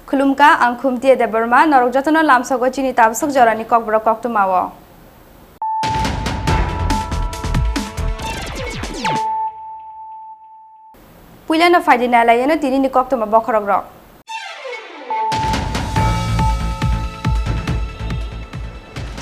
खुलुमका आं खुमती देबरमा नरक जतन लामसगो चिनी ताबसक जरानि ककब्र कक्तुमावो पुइलानो फाइदिनालायनो तिनिनि कक्तुमा बखरक रक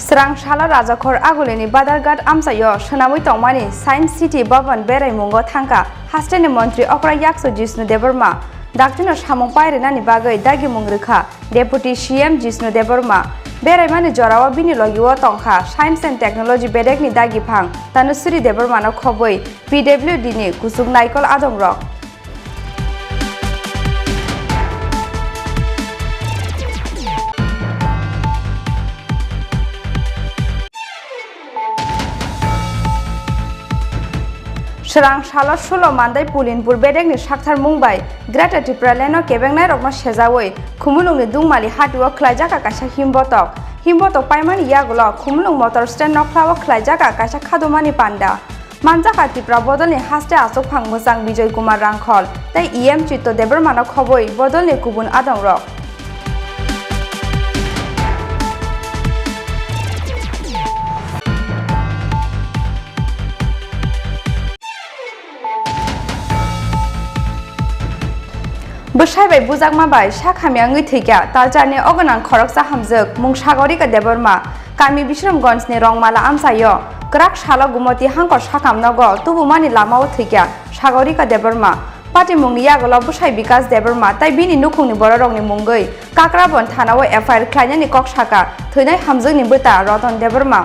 स्रांशाला राजाखर आगुलेनि बादारघाट आमसायो सोनाबै तंमानि साइन्स सिटी भवन बेरायमुंगो थांका हास्टेनि मन्त्री अक्रा याक्सो जिष्णु देबरमा डाक्टरनो सामं पायरेनानि बागै दागि मुंग्रिखा डेपुटी सीएम जिष्णु देबरमा बेरायमानि जरावा बिनि लगियो तंखा साइन्स एन्ड टेक्नोलॉजी बेडेकनि दागि फां तानुश्री देबरमानो खबै पीडब्ल्यूडी नि कुसुग नायकल आदम रक स्रांशाला 16 मानदाय पुलिनपुर बेडेकनि साक्थार मुंबाय ग्रेटर त्रिपुरा लेनो केबेंनाय रकमा सेजावै खुमुलुंनि दुंमालि हाटुआ खलायजाका कासा हिमबतक पाइमानि यागुल खुमुलुं मोटर स्टेन्ड नख्लाव खलायजाका कासा खादुमानि पान्डा मानजाका त्रिपुरा बदलनि हास्टे आसक फां मोजां विजय कुमार रांखल ताई ईएम चित्त देबरमानो खबै बदलनि गुबुन आदम रक बसायबाय बुजागमाबाय साखामियांगै थैका तालजारनि अगनां खरकसा हामजोक मुं सागरिका देबरमा गामि बिश्रमगंजनि रंमाला आमसायो ग्राक साला गुमति हांकर साखामनगो तुबुमानि लामाव थैका सागरिका देबरमा पार्टी मुंनि यागल बसाय विकास देबरमा ताई बिनि नुखुंनि बररंनि मुंगै काक्राबन थानाव एफआईआर ख्लायनायनि ककसाका थैनाय हामजोकनि बोता रतन देबरमा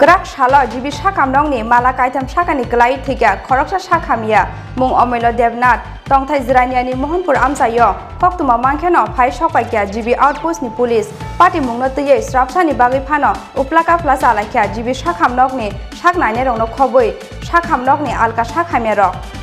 ग्राक साला जीबी साखामनंनि माला कायथाम साखानि गलाई थैका खरकसा साखामिया मुं अमैल देवनाथ तंथाय जिरानियानि मोहनपुर आमसायो कक्तुमा मांखेनो फाइ सकायकिया जीबी आउटपोस्टनि पुलिस पार्टी मुंनो तैयै स्राबसानि बागै फानो उप्लाका प्लासा लाखिया जीबी साखामनगनि साखनायने रंनो खबै साखामनगनि आलका साखामिया रक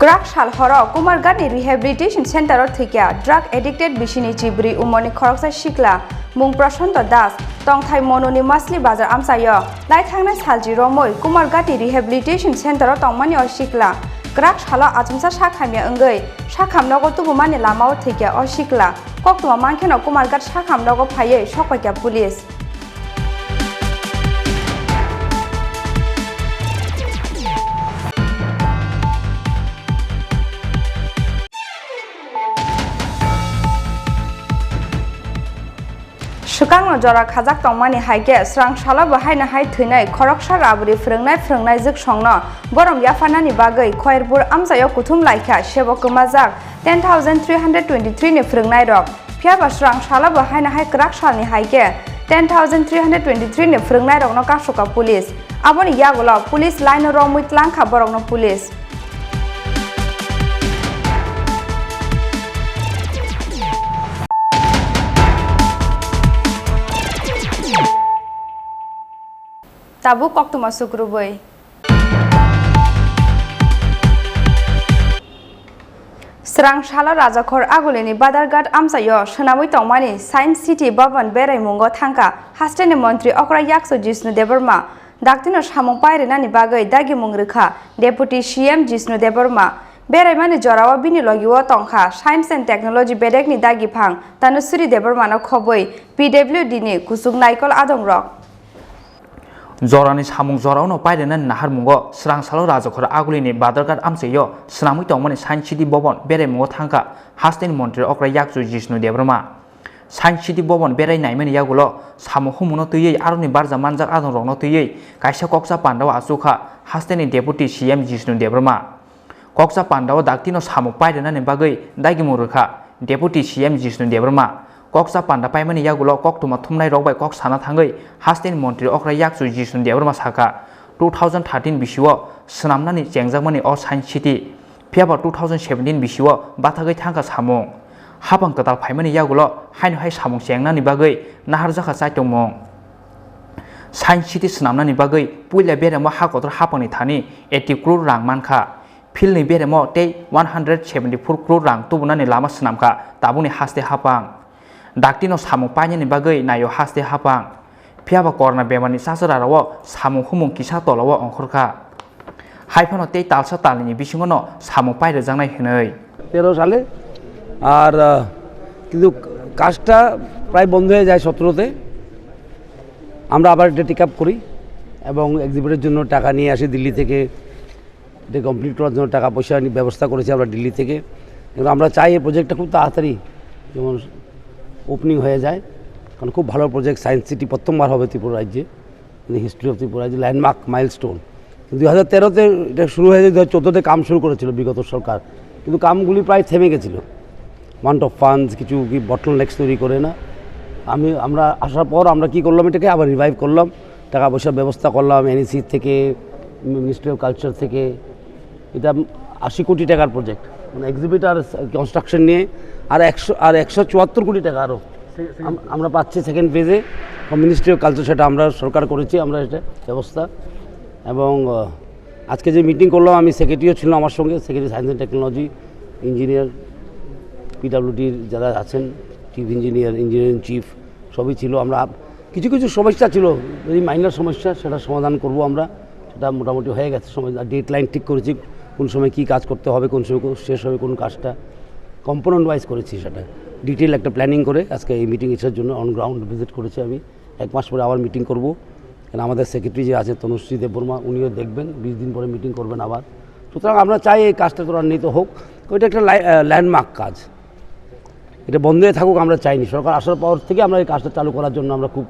ग्राक साल हर कुमारघाटनि रिहेबिलिटेशन सेन्टार थैका ड्राग एडिक्टेड बिसिनि चिब्री उमरनि खरकसा सिख्ला मुं प्रशान्त दास तंथाय मनोनि मासलि बाजार आमसायो लायथांनाय सालजि रमै कुमारघाटनि रिहेबिलिटेशन सेन्टार तंमानि अ सिख्ला ग्राक साल आचुमसा साखामिया अंगै साखामनगो तुबुमानि लामाव थैका अ सिख्ला कक्तुमा मांखेनो कुमारघाट साखामनगो फायै सकायका पुलिस सुकांनो जरा खाजाक तंमानि हाइके स्रांशाला बहायनो हाय थैनाय खरकसा राबुरि फोरोंनाय जोक संनो बरम याफानानि बागै खयरपुर आमसायो कुथुम लायखा सेबक गोमाजाक 10,323 नि फोरोंनाय रक फियाबा स्रांशाला बहायनो हाय ग्राक सालनि हाइके 10,323 नि फोरोंनाय रकनो कासुका पुलिस आबोनि यागुल पुलिस लाइन रमुइत लांखा बरकनो पुलिस ताबु कक्तुमा सुग्रुबै स्रांशाला राजाखर आगुलेनि बादारघाट आमसायो सोनाबै तंमानि साइन्स सिटी भवन बेरायमुंगो थांका हास्टेनि मन्त्री अक्रा याक्सो Jishnu Debbarma Daktino samung pairenani bagai dagi mungrekha Deputy CM Jisnu Deborma Beraimani jorawa bini logiwa tongkha Science and Technology bedekni dagi phang Tanusuri Deborma no khoboi PWD ni kusuk naikol adongrok Jorani samung jorao no pairenan nahar mungo srang salo rajokhor agulini badargat amseyo snamui tongmani Science City Bobon beraimungo thangka Hasten Montri okra yakju Jisnu Deborma Science City Bobon berai naimani yagulo samu humuno tuyei aroni barja manjak adongrok no tuyei kaisa koksa pandawa asukha Hasten Deputy CM Jisnu Deborma koksa pandawa daktino samu pairenani bagai dagi murukha Deputy CM Jisnu Deborma koksa panda paimani yagulo koktuma thumnai rokbai kok sana thangai Hasten Montri okra yakju Jisnu Deborma saka 2013 bisiwo snamnani chengjakmani o Science City phiaba 2017 bisiwo bathagai thangka samung habang katal paimani yagulo haino hai samung chengnani bagai naharjaka chaitongmong Science City snamnani bagai puila beremo hakotor hapangni thani 80 crore rang mankha philni beremo tei 174 crore rang tubunani lama snamkha tabuni haste hapang daktino samung painani bagai nayo haste hapang phiaba corona bemani sasararawo samung humung kisa tolawo ongkhorkha haifano tei talsa talni bisingono samung paire jangnai hinoi 13 সালে আর কিন্তু কাজটা প্রায় বন্ধ হয়ে যায় 17তে আমরা আবার এটা টেক আপ করি এবং এক্সিবিটের জন্য টাকা নিয়ে আসি দিল্লি থেকে এটা কমপ্লিট করার জন্য টাকা পয়সা ব্যবস্থা করেছি আমরা দিল্লি থেকে কিন্তু আমরা চাই এই প্রজেক্টটা খুব তাড়াতাড়ি যেমন ওপেনিং হয়ে যায় কারণ খুব ভালো প্রজেক্ট সায়েন্স সিটি প্রথমবার হবে ত্রিপুরা রাজ্যে হিস্ট্রি অফ ত্রিপুরা রাজ্যে ল্যান্ডমার্ক মাইলস্টোন 2013তে এটা শুরু হয়েছে 2014তে কাম শুরু করেছিল বিগত সরকার কিন্তু কামগুলি প্রায় থেমে গেছিল ওয়ান্ট অফ ফান্ডস কিছু কি বটল নেক্স তৈরি করে না আমরা আসার পর আমরা কি করলাম এটাকে আবার রিভাইভ করলাম টাকা পয়সার ব্যবস্থা করলাম এনইসি থেকে মিনিস্ট্রি অফ কালচার থেকে এটা 80 কোটি টাকার প্রজেক্ট মানে এক্সিবিট আর কনস্ট্রাকশন নিয়ে আর 174 কোটি টাকা আরও আমরা পাচ্ছি সেকেন্ড ফেজে মিনিস্ট্রি অফ কালচার সেটা আমরা সরকার করেছি আমরা এটা ব্যবস্থা এবং আজকে যে মিটিং করলাম আমি সেক্রেটারিও ছিল আমার সঙ্গে secretary science and technology engineer পিডব্লিউডির যারা আছেন চিফ ইঞ্জিনিয়ারিং চিফ সবই ছিল আমরা কিছু কিছু সমস্যা ছিল এই মাইনর সমস্যা সেটা সমাধান করব আমরা সেটা মোটামুটি হয়ে গেছে সময় ডেট লাইন ঠিক করেছি কোন সময় কী কাজ করতে হবে কোন সময় শেষ হবে কোন কাজটা কম্পোনেন্ট ওয়াইজ করেছি সেটা ডিটেল একটা প্ল্যানিং করে আজকে এই মিটিং এসের জন্য অন গ্রাউন্ড ভিজিট করেছি আমি 1 মাস পরে আবার মিটিং করব কারণ আমাদের সেক্রেটারি যে আছে তনুশ্রী দেববর্মা উনিও দেখবেন 20 দিন পরে মিটিং করবেন আবার সুতরাং আমরা চাই এই কাজটা ত্বরান্বিত হোক ওইটা একটা ল্যান্ডমার্ক কাজ এটা বন্ধ হয়ে থাকুক আমরা চাইনি সরকার আসার পর থেকে আমরা এই কাজটা চালু করার জন্য আমরা খুব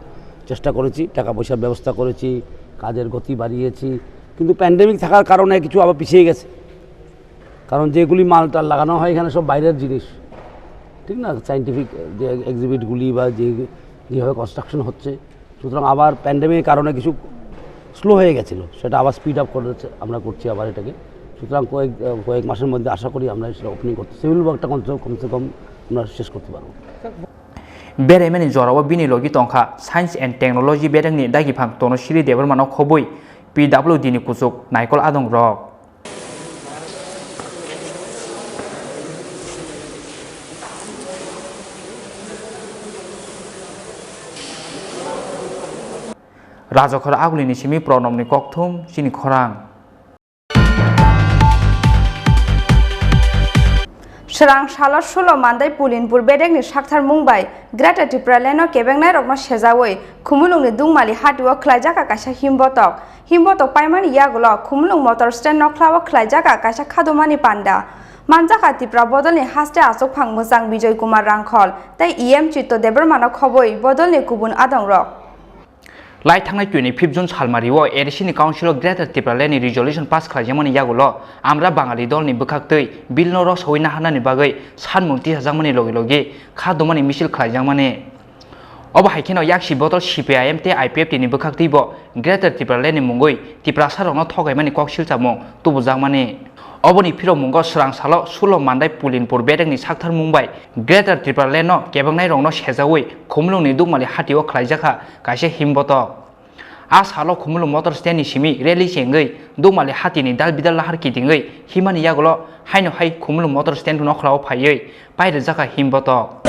চেষ্টা করেছি টাকা পয়সার ব্যবস্থা করেছি কাজের গতি বাড়িয়েছি কিন্তু প্যান্ডেমিক থাকার কারণে কিছু আবার পিছিয়ে গেছে কারণ যেগুলি মালটা লাগানো হয় এখানে সব বাইরের জিনিস ঠিক না সায়েন্টিফিক যে এক্সিবিটগুলি বা যেভাবে কনস্ট্রাকশন হচ্ছে সুতরাং আবার প্যান্ডেমিকের কারণে কিছু স্লো হয়ে গেছিলো সেটা আবার স্পিড আপ করেছে আমরা করছি আবার এটাকে সুতরাং কয়েক মাসের মধ্যে আশা করি আমরা সেটা ওপেনিং করতে সিভিল ওয়ার্কটা কমসে কম আমরা শেষ করতে পারবো বেরাইমানি জরাও বিনি লgi tongkha Science and Technology bedangni dagi phang Tanusri Deborma no khoboi PWD ni kusuk naikol adong rok Rajokhor agulini simi pronomni kokthum Chini Khorang Srang Shalor Shulo Mandai Pulinpur Bedekni Shakthar Mumbai Greta Tripura Leno Kebengnai Rokno Shejawoi Khumulungni Dungmali Hatiwo Khlaijaka kaisa Himbotok paimani yagulo Khumulung motor stand noklawo Khlaijaka kaisa Khadomani panda Manjaka Tripura bodolni haste asok phang mojang Bijoy Kumar Rangkhol tai EM Chitto Deborma no khoboi bodolni kubun adongrok Lai thangnai 25 June salmario Edisini Council of Greater Tripura Leni resolution pass khlaijamani yagulo amra bangali dolni bukhaktei bill no ros hoina hanani bagai sanmungti hajangmani logi khadomani misil khlaijamani obo haikino yakshi botol CPIM te IPF ni bukhakti bo Greater Tripura Leni mungoi Tripura sarongno thogaimani koksil chamung tubujangmani oboni phiro mungo srang salo sulo mandai Pulinpur bedengni sakthar Mumbai Greater Tripura Leno kebangnai rongno sejawoi khumlungni dungmali hatio khlaijaka kaise himbotok a salo khumlung motor stand ni simi rally chengei dungmali hatini dal bidal lahar kidingei himani yagulo haino hai khumlung motor stand no khlao phaiei paire jaka himbotok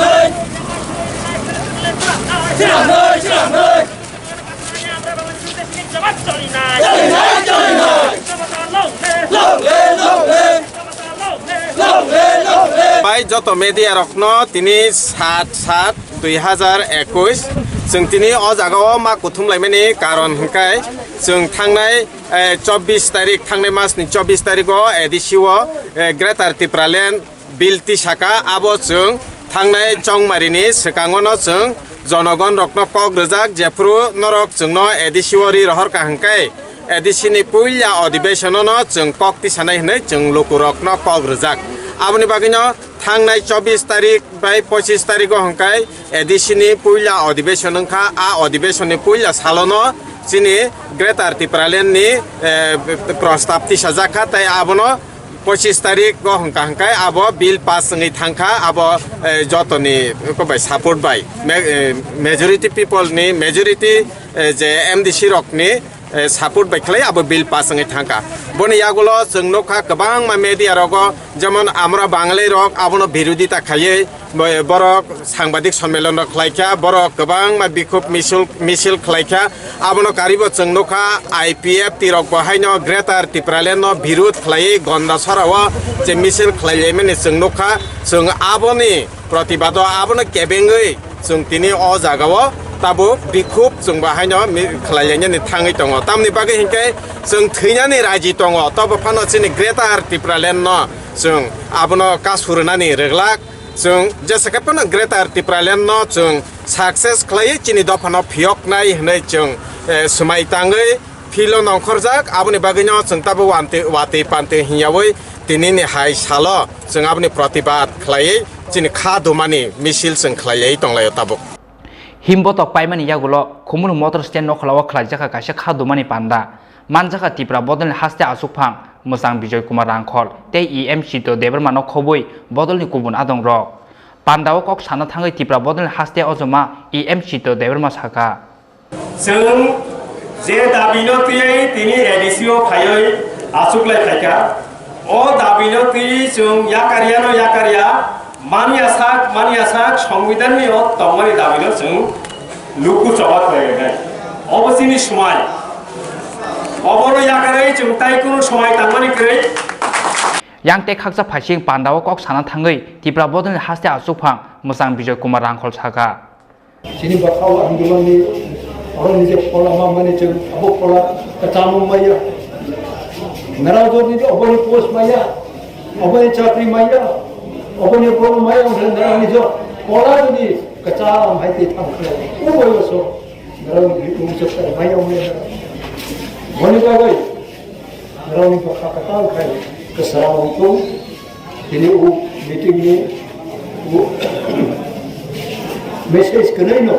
बाय जत मेडिया रखन तिनी 7/7/2021 जों तिनी अ जागाव मा कुथुमलायमानि कारण हंखाय जों थांनाय 24 तारिख थांनाय मासनि 24 तारिखआव एडिसिओ ग्रेटार त्रिपुरालेण्ड बिल तिसाका आबो जों थांनाय चंमारिनि सिगाङावनो जों जनगण रत्न कक रजाक जेफ्रु नरक जोंनो एडिसिओ रि रहरका हंखाय एडिसिनि पुइला अधिवेशननो जों कक तिसानाय हनै जों लोक रत्न कक रजाक आबनि बागैनो थांनाय 24 तारिख बाय 25 तारिख हंखाय एडिसिनि पुइला अधिवेशन हंखा आ अधिवेशननि पुइला सालनो जिनि ग्रेटार त्रिपुरालेण्डनि प्रस्ताब तिसाजाखा ताय आबनो 25 तारिख हंखा हंखाय आबो बिल पास जोंनि थांखा आबो जतनि बाय सापोर्ट बाय मेजरिटी पिपलनि मेजरिटी जे एमडीसी रकनि सापोर्ट बायख्लाय आबो बिल पास जोंनि थांखा बनि यागुलो जों नखा गोबां मा मेडिया रग जेमन আমরা বাঙালি রক আবনো বিরোধিতা খাইয়ে বরক সাংবাদিক সম্মেলন খাইখা বরক গোবাং মা বিক্ষোভ মিছিল খাইখা আবনো কারিব চংনখা আইপিএফ তিরক বহাইনো গ্রেটার त्रिपुरालेण्ड বিরোধ খাইয়ে গন্ডা সরাও যে মিছিল খাইলেমেনে চংনখা जों আবনি প্রতিবাদ আবনো কেবেঙ্গৈ जों तिनी अ जागाव ताबो बिखुब जों बाहायनो खालायलायनो थाङै दङ तामनि बागै हिंखाय जों थैनानै राजि दङ तब फानो जोंनि ग्रेटार त्रिपुरालेण्ड जों आबनो कासुरनानै रेगलाक जों जेसेकापनो ग्रेटार त्रिपुरालेण्ड जों साक्सेस खालायो चिनि दफानो फियकनाय होनै जों समायताङै फिलो नंखरजाक आबनि बागैनो जों ताबो वाते पान्ते हियावै दिनैनि हाय साल जों आबनि प्रतिबाद खालायै चिनि खादुमानि मिसिल जों खालायै दंलायो ताबो हिमबत पाइमानि यागुलो खुमुनु मोटर स्टेन नखलाव खलाइजाखा कासे खादुमानि पान्दा मानजाखा त्रिपुरा बदलनि हास्ते आसुकफां मोजां बिजय कुमार रांखल ते इएमसी तो देबरमानो खबै बदलनि गुबुन आदं रक पान्दाव कक साना थाङै त्रिपुरा बदलनि हास्ते अजमा इएमसी तो देबरमा साका जों जे दाबिनो तियै तिनि एडिसिओ फायै आसुकलाय फायका अ दाबिनो तियै जों याकारिया मानिया साक संविधाननि अ तंमानि दाबिनो जों लुकु चबात फायनाय अबसिनि समाय अबरो याकारै जों ताइकुनु समाय तांमानि कै yang te khaksa phasing pandaw kok sana thangai Tripura बदलनि हास्ते आसुकफां मोजां बिजय कुमार रांखल साका Chini bakau andulan ni orang ni je pola mama ni je abu pola ketamu maya. Merawat ni je abang ni pos maya, abang ni cakri maya, abang ni pola maya orang merawat ni je pola ni kecam hai ti thang kau. Boleh so merawat ni umusat maya maya. Boleh bagai merawat ni bakal ketamu kai kesalahan itu. Ini meeting ni message करें no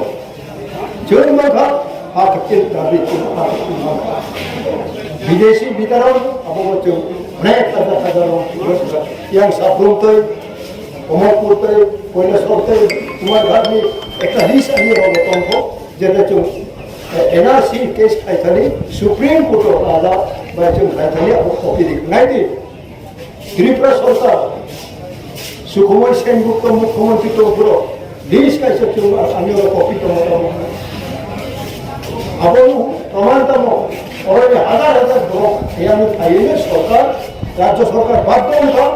जो मैं था हाथ के दाबी को विदेशी वितरण अब वो जो अनेक हजार yang sabun tu omong tu कोई सब tu तुम्हारे घर में एक लिस्ट आनी होगा तुमको जैसे जो एनआरसी केस खाई थी सुप्रीम कोर्ट आला बाजू खाई थी अब कॉपी दिख नहीं थी त्रिपुरा सरकार सुकुमार सेन गुप्ता मुख्यमंत्री तो पूरा देश का सब जो अन्य कॉपी तो अब प्रमाण तमो और ये हजार लोग यहाँ आइए सरकार राज्य सरकार बाध्य था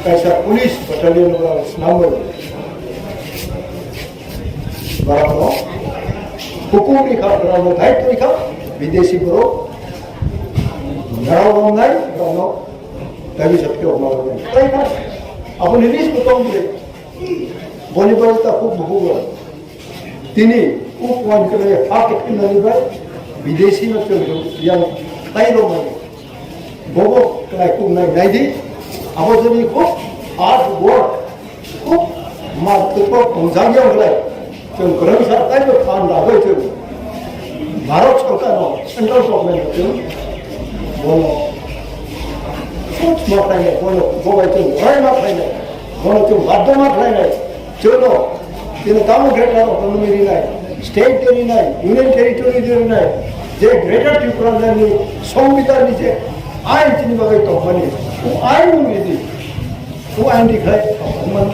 कैसा पुलिस बटालियन का नंबर बराबर हुकुम लिखा बराबर दायित्व लिखा विदेशी बरो नाराव नहीं दोनों तभी सबके उम्र में कई ना अब निरीश को तो बलिबलता खूब बहुगा तिनी उपवन के लिए हाथ एक नहीं भाई विदेशी में चल yang tay lo में बोबो कलाई खूब नहीं दी अब जो ये खूब हार्ड वर्क खूब मार्केट को पहुंचाने वाला जो गरीब सरकार जो फांड लागे जो भारत सरकार नो सेंट्रल गवर्नमेंट जो बोलो कुछ मत नहीं बोलो बोले जो वही मत नहीं बोलो जो बाध्य मत नहीं चलो ये काम ग्रेटर ऑटोनॉमी नहीं स्टेट टेरी नहीं यूनियन टेरिटरी टेरी नहीं जे ग्रेटर त्रिपुरा ने संविधान नीचे आइन चिन्ह बगै तो बने वो आइन में दी वो आइन दिखाए मन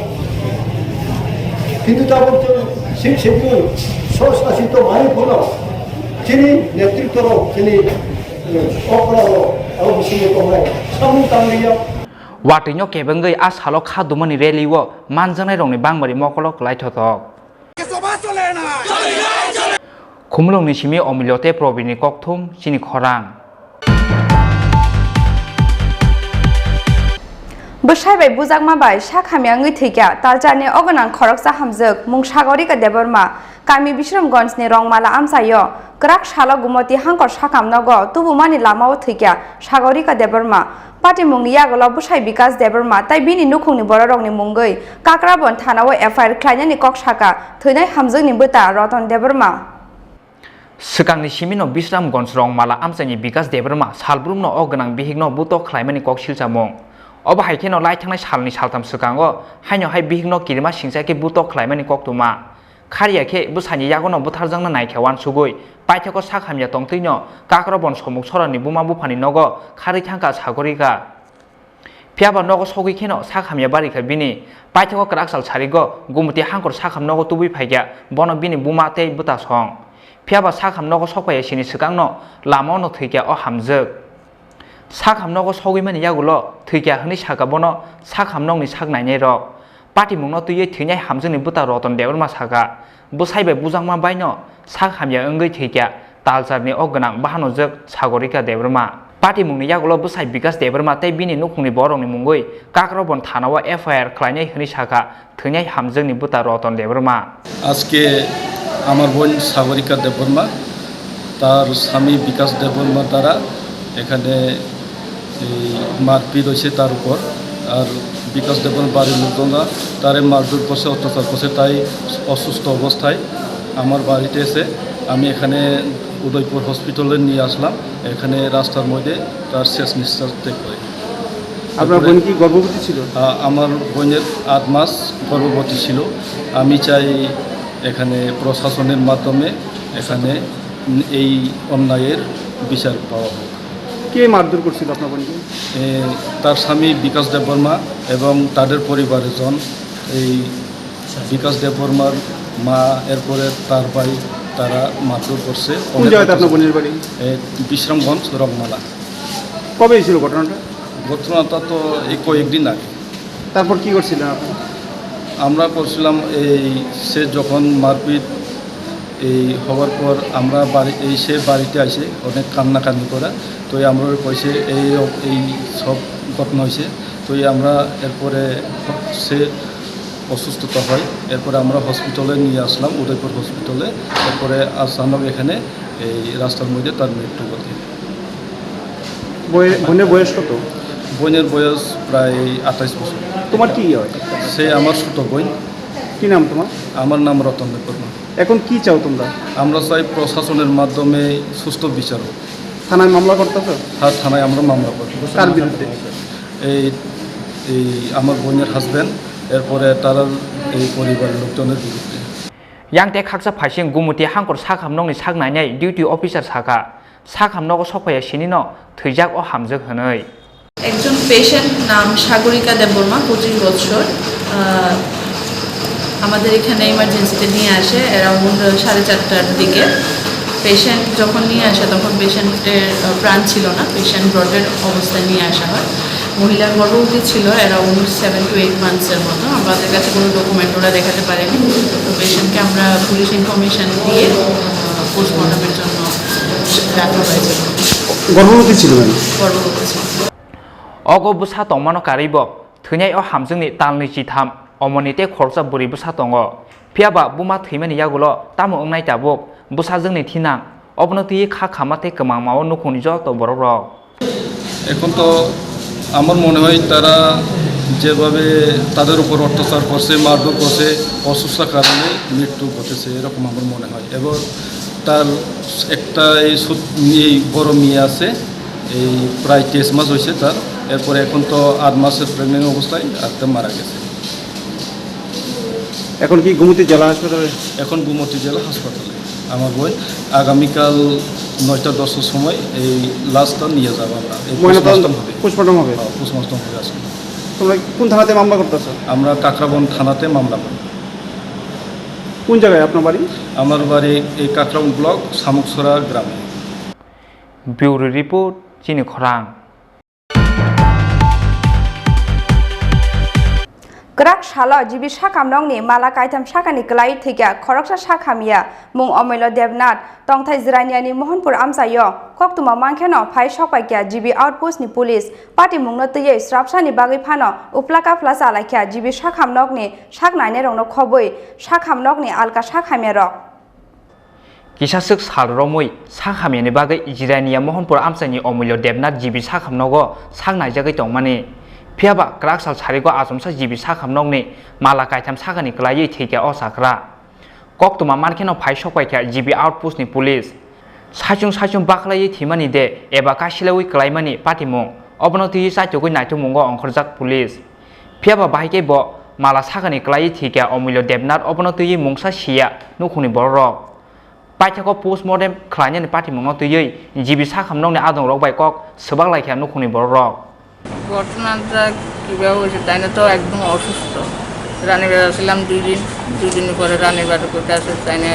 किंतु तब तो सिक्स शेड्यूल सोच तो माने बोलो Chini netripura chini operalo au bisini komai samung tangliya Watinyo kebengai asalo khadumani reliwo manjanai rongni bangmari mokolo klaithotok Khumlongni simi omilyote probini kokthum Chini Khorang Bwsaibai bujagma bai sakhamya ngui thikya taljarni ogonang khoroksa hamjak mung sagorika deborma kami Bisramganjni rongmala amsayo krak salo gumoti hangkor sakamnogo tubumani lamao thikya sagorika deborma Pati mungni yagolo bwsai bikas deborma tai bini nukhungni bororokni mungoi Kakrabon thanao FIR khlainani koksaka thwinai hamjakni bwta Roton deborma Sekangni simino Bisramganj rongmala amsani bikas deborma salbrumno ogonang bihigno buto khlaimani kok silchamung Oba haikeno laithangnai salni saltam sekango haino hai bihigno kirima singchake buto khlaimani koktuma Khariake bwsani yagono butharjangna naikhewan sugoi paitheko sakhamya tongtwino Kakrabon somuk sorani buma bufani nogo khari thangka sagorika Phiaba nogo sogui kheno sakhamya barika bini paitheko kraksal sarigo gumuti hangkor sakham nogo tubui phaigya bono bini buma tei buta song Phiaba sakham nogo sokpaya sini sekangno lamono thikya o hamjak Sakhamnogo sogimani yagulo thikya hni sakabono sakhamnongni saknainai rok Pati mungno tuye thynai hamjani buta Roton deborma saka bwsaibai bujangma baino sakhamya ongoi thikya taljarni ogonang bahanojak sagorika deborma Pati mungni yagulo bwsai bikas deborma tei bini nukhungni borokni mungoi Kakrabon thanao FIR khlainai hni saka thynai hamjani buta Roton deborma আজকে আমার বোন সাগরিকা দেববর্মা তার স্বামী বিকাশ দেববর্মার দ্বারা এখানে মারপিট হয়েছে তার উপর আর বিকাশ দেববর্মার বাড়ির লোকজনরা তারে মারধর করছে অত্যাচার করছে তাই অসুস্থ অবস্থায় আমার বাড়িতে এসে আমি এখানে উদয়পুর হসপিটালে নিয়ে আসলাম এখানে রাস্তার মধ্যে তার শেষ নিঃশ্বাস ত্যাগ করে আপনার বোন কি গর্ভবতী ছিল আমার বোনের 8 মাস গর্ভবতী ছিল আমি চাই এখানে প্রশাসনের মাধ্যমে এখানে এই অন্যায়ের বিচার পাওয়া হোক কে মারধর করছিল আপনার বোনকে তার স্বামী বিকাশ দেববর্মা এবং তাদের পরিবারের জন এই বিকাশ দেববর্মার মা এরপরে তার ভাই তারা মারধর করছে কোন জায়গায় আপনার বোনের বাড়ি বিশ্রামগঞ্জ রংমালা কবে ছিল ঘটনাটা ঘটনাটা তো এই কয়েকদিন আগে তারপর কি করছিলেন আপনি আমরা করছিলাম এই সে যখন মারপিট এই হওয়ার পর আমরা সে বাড়িতে আসে অনেক কান্নাকান্নি করা তো আমরা কইছে এই সব ঘটনা হয়েছে তো আমরা এরপরে সে অসুস্থতা হয় এরপরে আমরা হসপিটালে নিয়ে আসলাম উদয়পুর হসপিটালে এরপরে আসানক এখানে এই রাস্তার মধ্যে তার মৃত্যু ঘটে বোনের বয়স কত বোনের বয়স প্রায় 28 বছর তোমার কি হয় সে আমার ছোট বোন কি নাম তোমার আমার নাম রতন দেববর্মা এখন কি চাও তোমরা আমরা চাই প্রশাসনের মাধ্যমে সুস্থ বিচার হোক থানায় মামলা করতেছো আর থানায় আমরা মামলা করব কার বিরুদ্ধে এই এই আমার বোনের হাজব্যান্ড এরপরে তার এই পরিবারের লোকজনের বিরুদ্ধে Yangte khaksa phaising gumuti hangkor sakhamnongni saknainai duty officer saka sakhamnogo sokpaya sinino thwijak o hamjak hwnoi একজন পেশেন্ট নাম সাগরিকা দেববর্মা 25 বছর আমাদের এখানে ইমার্জেন্সিতে নিয়ে আসে অ্যারাউন্ড 4:30টার দিকে পেশেন্ট যখন নিয়ে আসে তখন পেশেন্টের প্রাণ ছিল না পেশেন্ট ব্রডের অবস্থায় নিয়ে আসা হয় মহিলার গর্ভবতী ছিল অ্যারাউন্ড 7 to 8 মান্থসের মতো আমাদের কাছে কোনো ডকুমেন্ট ওরা দেখাতে পারেনি তো পেশেন্টকে আমরা পুলিশ ইনফরমেশন দিয়ে পোস্টমর্টমের জন্য রাখা হয়েছে গর্ভবতী ছিল গর্ভবতী ছিল Ogo busa tongmano karibo thwnai o hamjungni talni chitham omonite khorsa buri busa tongo phiaba buma thimani yagulo tamo ongnai tabuk busa jungni thinang obno tui kha khamate kemangmao nukhuni joto borok এখন তো আমার মনে হয় তারা যেভাবে তাদের উপর অত্যাচার করছে মারধর করছে অসুস্থতার কারণে মৃত্যু ঘটেছে এরকম আমার মনে হয় এবং তার একটা এই বড় মেয়ে আছে এই প্রায় 23 মাস হয়েছে তার এরপরে এখন তো 8 মাসের প্রেগনেন্ট অবস্থায় আজকে মারা গেছে এখন কি গুমতি জেলা হাসপাতালে এখন গুমতি জেলা হাসপাতালে আমার বোন আগামীকাল 9:10 সময় এই লাশটা নিয়ে যাবো আমরা পোস্টমর্টম হবে পোস্টমর্টম হবে আজকে তোমরা কোন থানাতে মামলা করতেছো আমরা কাকরাবন থানাতে মামলা করি কোন জায়গায় আপনার বাড়ি? আমার বাড়ি এই কাকরাম ব্লক শামুকছড়া গ্রামে। ব্যুরো রিপোর্ট চিনি খরাং। Gerak shalo jibi shakam nongni mala kaitam shakani kelai thika khoroksa shakhamia mung omelo devnat tongthai zraniani mohanpur amsayo koktuma mangkheno phai shokpaikya jibi outpost ni police party mungno teye srapsani bagai phano uplaka flasa laikya jibi shakham nokni shaknaine rongno khoboi shakham nokni alka shakhamia rok Kisasuk salromui sakhamiani bagai jirania mohanpur amsani omelo devnat jibi sakhamnogo saknai jagai tongmani Piaba gerak sal sarigo asumsa jibi sakhamnokni mala kaitam sakani kelai thika o sakra koktuma mankeno phai sokpaikya jibi outpost ni police sajung baklai thimani de eba kasilawi kelaimani patimung obonoti saitogoi naitumungo ongkhorjak police piaba bahike bo mala sakani kelai thika omilyo devnat obonoti mungsa sia nukhuni borok paithako postmortem khlainani patimungno tui jibi sakhamnokni adong rok bai kok sebak laikya nukhuni borok ঘটনাটা কীভাবে হয়েছে তাই না তো একদম অসুস্থ রানীবার আসলাম 2 দিন পরে রানীবার করতে আসে তাই না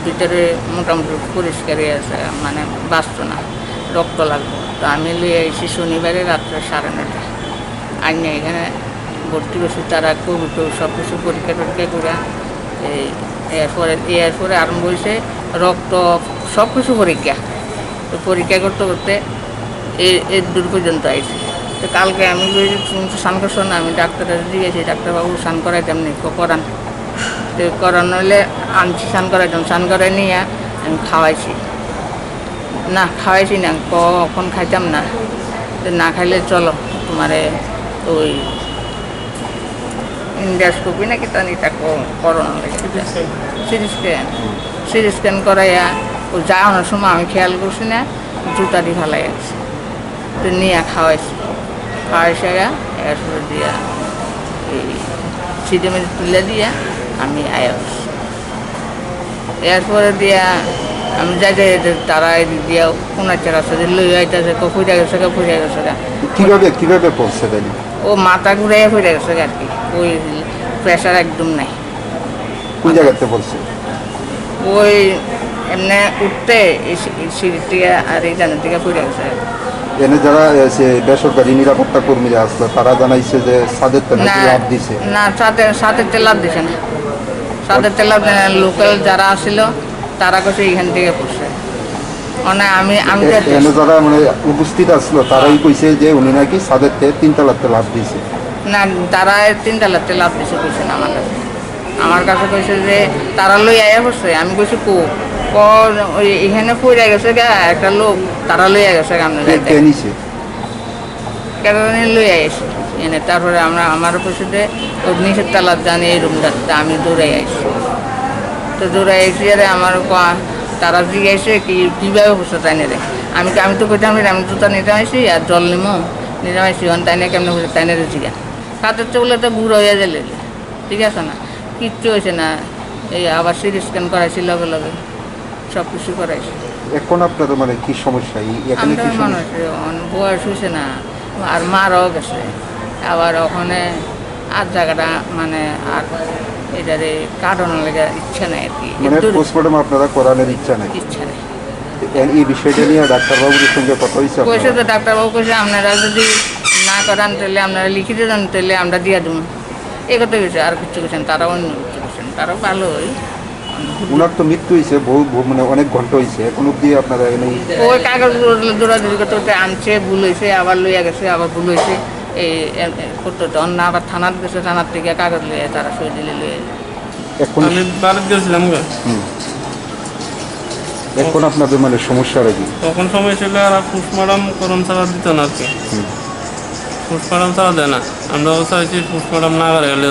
ভিতরে মোটামুটি পরিষ্কারই আছে মানে বাঁচত না রক্ত লাগবে তো আমি লিয়ে এসেছি শনিবারে রাত্রে 9:30 আইনে এখানে ভর্তি বসে তারা কোভিড সব কিছু পরীক্ষা করে এই এরপরে আরম্ভ হয়েছে রক্ত সব কিছু পরীক্ষা তো পরীক্ষা করতে এই দূর পর্যন্ত আইছে তো কালকে আমি স্নান করছো না আমি ডাক্তারের দিয়েছি ডাক্তারবাবু স্নান করাইতাম নি করান তো করানো হলে আনছি স্নান করাইতাম স্নান করাই নিয়ে আমি খাওয়াইছি না কখন খাইতাম না তো না খাইলে চলো তোমারে ওই ইন্ডাস্কোপি নাকি তানিটা করানো লাগে সিটি স্ক্যান করাইয়া ও যাওয়ানোর সময় আমি খেয়াল করছি না জুতাটি ফালাই আছে তো নিয়ে খাওয়াইছি খাওয়াইসাগা এরপরে দিয়া এই সিটে মেঝে তুলে দিয়া আমি আয়া এরপরে দিয়া আমি যাই তারা দিয়া কোনাচার আছে যে লই আইতাছে ফুটে গেছে কিভাবে পড়ছে ও মাথা ঘুরে ফুটে গেছে আর কি ওই প্রেশার একদম নাই কোন জায়গাতে পড়ছে ওই এমনি উঠতে সিঁড়ির থেকে আর এই জানের থেকে ফুটে গেছে এনে যারা বেসরকারি নিরাপত্তা কর্মীরা আসলো তারা জানাইছে যে ছাদের তেলে লাভ দিছে না ছাদের তেল লাভ দিছে না ছাদের তেল লাভ লোকাল যারা আসছিল তারা কাছে এখান থেকে পড়ছে মানে আমি এনে যারা মানে উপস্থিত আসলো তারাই কইছে যে উনি নাকি ছাদের তে 3 তলাতে লাভ দিছে না তারা 3 তলাতে লাভ দিছে কইছে না আমার কাছে কইছে যে তারা লই আয়া পড়ছে আমি কইছি ওই এখানে পড়ে গেছে গা একটা লোক তারা লইয়া গেছে কেন লই আইসি এনে তারপরে আমার পশুতে নিচের তালার জানি এই রুমটাতে আমি দৌড়াই আইসি তো দৌড়াই আইসি আরে আমার তারা জিজ্ঞাসে কীভাবে বসে তাই রে আমি তো কইতাম আমি জুতা নিতে আইসি আর জল নিতে আইসি তাই না কেমন বসে তাই রে জিজ্ঞা কাতের চলে তো বুড়ো হয়ে গেলে ঠিক আছে না কিচ্ছু হয়েছে না এই আবার সিটি স্ক্যান করাইছি লগে লগে সব কিছু করাইছে এখন আপনাদের মানে কি সমস্যা এখানে কি সমস্যা বয়স হয়েছে না আর মারাও গেছে আবার ওখানে আর জায়গাটা মানে আর এটারে কাটানোর লেগে ইচ্ছা নাই আর কি মানে পোস্টমর্টম আপনারা করানোর ইচ্ছা নাই এই বিষয়টা নিয়ে ডাক্তারবাবুর সঙ্গে কথা হয়েছে কইছে তো ডাক্তারবাবু কইছে আপনারা যদি না করান তাহলে আপনারা লিখে দেন তাহলে আমরা দিয়ে দেবো এই কথা কইছে আর কিছু কইছেন তারাও অন্য কিছু কইছেন তারাও ভালো হয় উনার তো মৃত্যু হয়েছে মানে অনেক ঘন্টা হয়েছে এখন অব্দি আপনারা ওই কাগজ দৌড়াদৌড়ি করতে আনছে ভুল হয়েছে আবার লইয়া গেছে আবার ভুল হয়েছে এই করতে অন্য আবার থানার গেছে থানার থেকে কাগজ লইয়া তারা সই দিলে লইয়া এখন আমি বাড়িতে গেছিলাম এখন আপনাদের মানে সমস্যা কি তখন সময় ছিল আর পোস্টমর্টম করণ ছাড়া দিত না আর কি পোস্টমর্টম ছাড়া দেয় না আমরা চাইছি পোস্টমর্টম না করে গেলে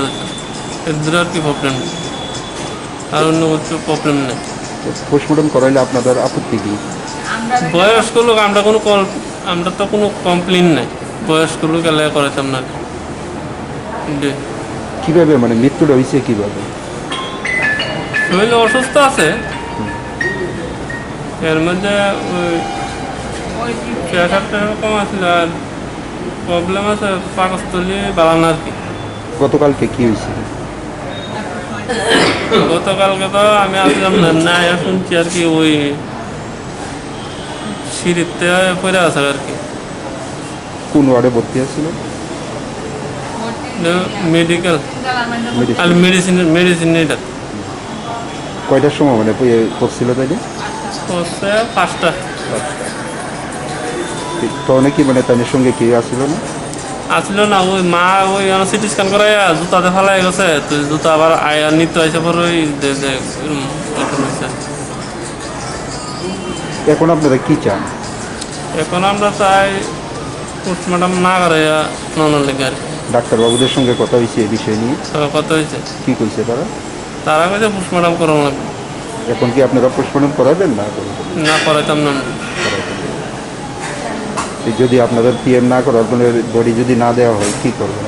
এদের আর কি প্রবলেম আর অন্য কিছু প্রবলেম নেই পোস্টমর্টম করাইলে আপনাদের আপত্তি কি বয়স্ক লোক আমরা তো কোনো কমপ্লেন নেই বয়স্ক লোক এলাকা করাইতাম না কিভাবে মানে মৃত্যুটা হয়েছে কিভাবে শরীর অসুস্থ আছে এর মধ্যে ওই প্রেশারটা কম আসলে আর প্রবলেম আছে পাকস্থলী বাড়ানো আর কি গতকালকে কি হয়েছিল গতকালকে তো আমি আসলাম না শুনছি আর কি ওই সিঁড়িতে পড়ে আছে আর কি। কোন ওয়ার্ডে ভর্তি আছিল? মেডিকেল আর মেডিসিন এটা কয়টার সময় মানে পড়ছিল তাইলে? হচ্ছে 5টা। তখন কি মানে তাদের সঙ্গে কি আসছিল না? আসলো না, ওই মা ওই সিটি স্ক্যান করে জুতাতে ফেলাই গেছে, তো জুতা আবার আয়ার নিতে হয়েছে পর ওই এখন আপনারা কি চান? এখন আমরা চাই পোস্টমর্টম না করে নন লেগে আর কি। ডাক্তারবাবুদের সঙ্গে কথা হয়েছে এই বিষয় নিয়ে? কথা হয়েছে, কি কইছে তারা? তারা কাছে পোস্টমর্টম করানো লাগবে। এখন কি আপনারা পোস্টমর্টম করাবেন না? না করাইতাম না। যদি আপনাদের পিএম না করার কোনো বডি যদি না দেওয়া হয় কি করবেন?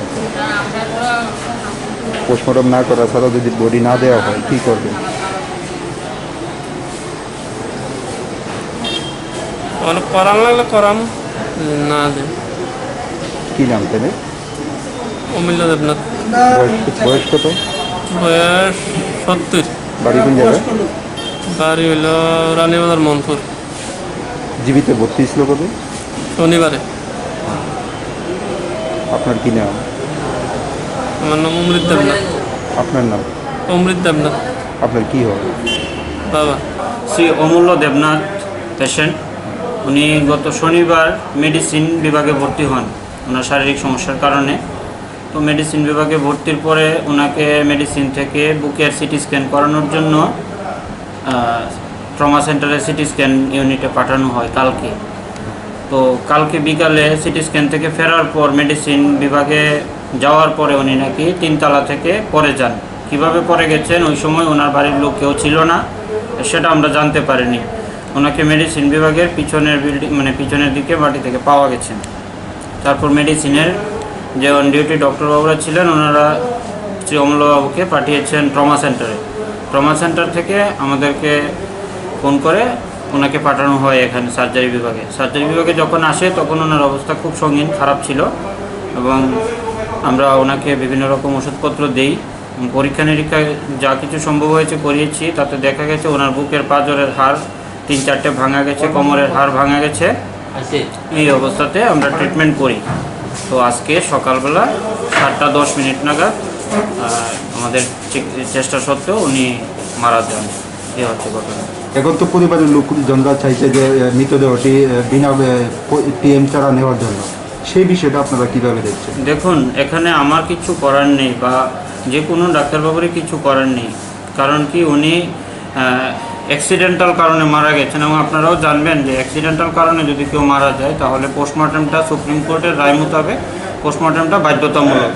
পোস্টমর্টম না করা ছাড়া যদি বডি না দেওয়া হয় কি করবেন? করান লাগলে করাম, না দে। কি নাম তাহলে? অমূল্য দেবনাথ। বয়স কত? বয়স 70। বাড়ি কোন জায়গায়? বাড়ি হইল রানীবাজার মনপুর। জীবিত ভর্তি ছিল কবে? শনিবারে। আপনার কি নাম? আমার নাম অমৃত দেবনাথ। আপনার নাম? অমৃত দেবনাথ। আপনার কি হবে? বাবা শ্রী অমূল্য দেবনাথ পেশেন্ট। উনি গত শনিবার মেডিসিন বিভাগে ভর্তি হন ওনার শারীরিক সমস্যার কারণে। তো মেডিসিন বিভাগে ভর্তির পরে ওনাকে মেডিসিন থেকে বুকের সিটি স্ক্যান করানোর জন্য ট্রমা সেন্টারে সিটি স্ক্যান ইউনিটে পাঠানো হয় কালকে। তো কালকে বিকালে সিটি স্ক্যান থেকে ফেরার পর মেডিসিন বিভাগে যাওয়ার পরে উনি নাকি 3 তলা থেকে পড়ে যান। কিভাবে পড়ে গেছেন ওই সময় ওনার বাড়ির লোক কেউ ছিল না, সেটা আমরা জানতে পারিনি। ওনাকে মেডিসিন বিভাগের পিছনের বিল্ডিং মানে পিছনের দিকে মাটি থেকে পাওয়া গেছে। তারপর মেডিসিনের যে অন ডিউটি ডক্টরবাবুরা ছিলেন ওনারা শ্রী অমূল্যবাবুকে পাঠিয়েছেন ট্রমা সেন্টারে। ট্রমা সেন্টার থেকে আমাদেরকে ফোন করে ওনাকে পাঠানো হয় এখানে সার্জারি বিভাগে। সার্জারি বিভাগে যখন আসে তখন ওনার অবস্থা খুব সঙ্গীন খারাপ ছিল এবং আমরা ওনাকে বিভিন্ন রকম ওষুধপত্র দিই। পরীক্ষা নিরীক্ষায় যা কিছু সম্ভব হয়েছে করিয়েছি, তাতে দেখা গেছে ওনার বুকের পাঁজরের হাড় 3-4টে ভাঙা গেছে, কোমরের হাড় ভাঙা গেছে। এই অবস্থাতে আমরা ট্রিটমেন্ট করি। তো আজকে সকালবেলা 7:10 নাগাদ আমাদের চেষ্টা সত্ত্বেও উনি মারা যান। এই হচ্ছে ঘটনা। এখন তো পরিবারের লোকজনরা চাইছে যে মৃতদেহটি বিনা পিএম ছাড়া নেওয়ার জন্য, সেই বিষয়টা আপনারা কীভাবে দেখছেন? দেখুন, এখানে আমার কিছু করার নেই বা যে কোনো ডাক্তারবাবুরই কিছু করার নেই। কারণ কি উনি অ্যাক্সিডেন্টাল কারণে মারা গেছেন এবং আপনারাও জানবেন যে অ্যাক্সিডেন্টাল কারণে যদি কেউ মারা যায় তাহলে পোস্টমর্টমটা সুপ্রিম কোর্টের রায় মোতাবেক পোস্টমর্টমটা বাধ্যতামূলক।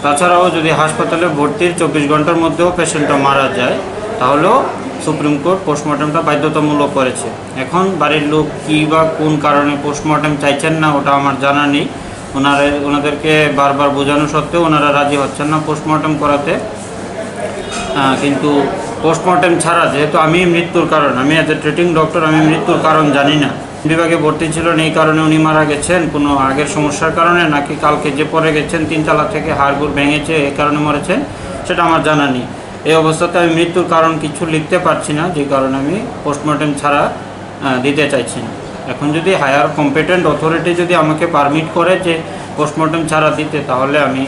তাছাড়াও যদি হাসপাতালে ভর্তির 24 ঘন্টার মধ্যেও পেশেন্টটা মারা যায় তাহলেও সুপ্রিম কোর্ট পোস্টমর্টমটা বাধ্যতামূলক করেছে। এখন বাড়ির লোক কী বা কোন কারণে পোস্টমর্টম চাইছেন না ওটা আমার জানা নেই। ওনাদেরকে বারবার বোঝানো সত্ত্বেও ওনারা রাজি হচ্ছেন না পোস্টমর্টম করাতে। কিন্তু পোস্টমর্টম ছাড়া যেহেতু আমি মৃত্যুর কারণ, আমি অ্যাজ এ ট্রিটিং ডক্টর আমি মৃত্যুর কারণ জানি না। বিভাগে ভর্তি ছিলেন এই কারণে উনি মারা গেছেন কোনো আগের সমস্যার কারণে নাকি কালকে যে পড়ে গেছেন 3 তলা থেকে হাড়গুড় ভেঙেছে এই কারণে মরেছেন সেটা আমার জানা নেই। এই অবস্থাতে আমি মৃত্যুর কারণ কিছু লিখতে পারছি না, যে কারণে আমি পোস্টমর্টম ছাড়া দিতে চাইছি না। এখন যদি হায়ার কম্পিটেন্ট অথরিটি যদি আমাকে পারমিট করে যে পোস্টমর্টম ছাড়া দিতে, তাহলে আমি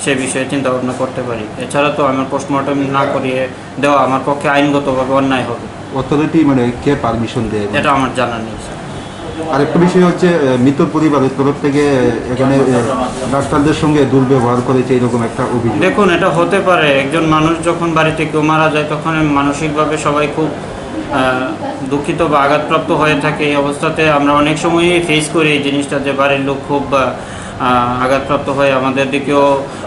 সে বিষয়ে চিন্তা ভাবনা করতে পারি। এছাড়া তো আমার পোস্টমর্টম না করিয়ে দেওয়া আমার পক্ষে আইনগতভাবে অন্যায় হবে। অথরিটি মানে কে পারমিশন দেয় এটা আমার জানা নেই। আরেকটা বিষয় হচ্ছে মৃত পরিবারের তরফ থেকে এখানে ডাক্তারদের সঙ্গে দুর্ব্যবহার করেছে এরকম একটা অভিযোগ। দেখুন, এটা হতে পারে। একজন মানুষ যখন বাড়িতে কেউ মারা যায় তখন মানসিকভাবে সবাই খুব দুঃখিত বা আঘাতপ্রাপ্ত হয়ে থাকে। এই অবস্থাতে আমরা অনেক সময়ই ফেস করি এই জিনিসটা, যে বাড়ির লোক খুব আঘাতপ্রাপ্ত হয়ে আমাদের দিকেও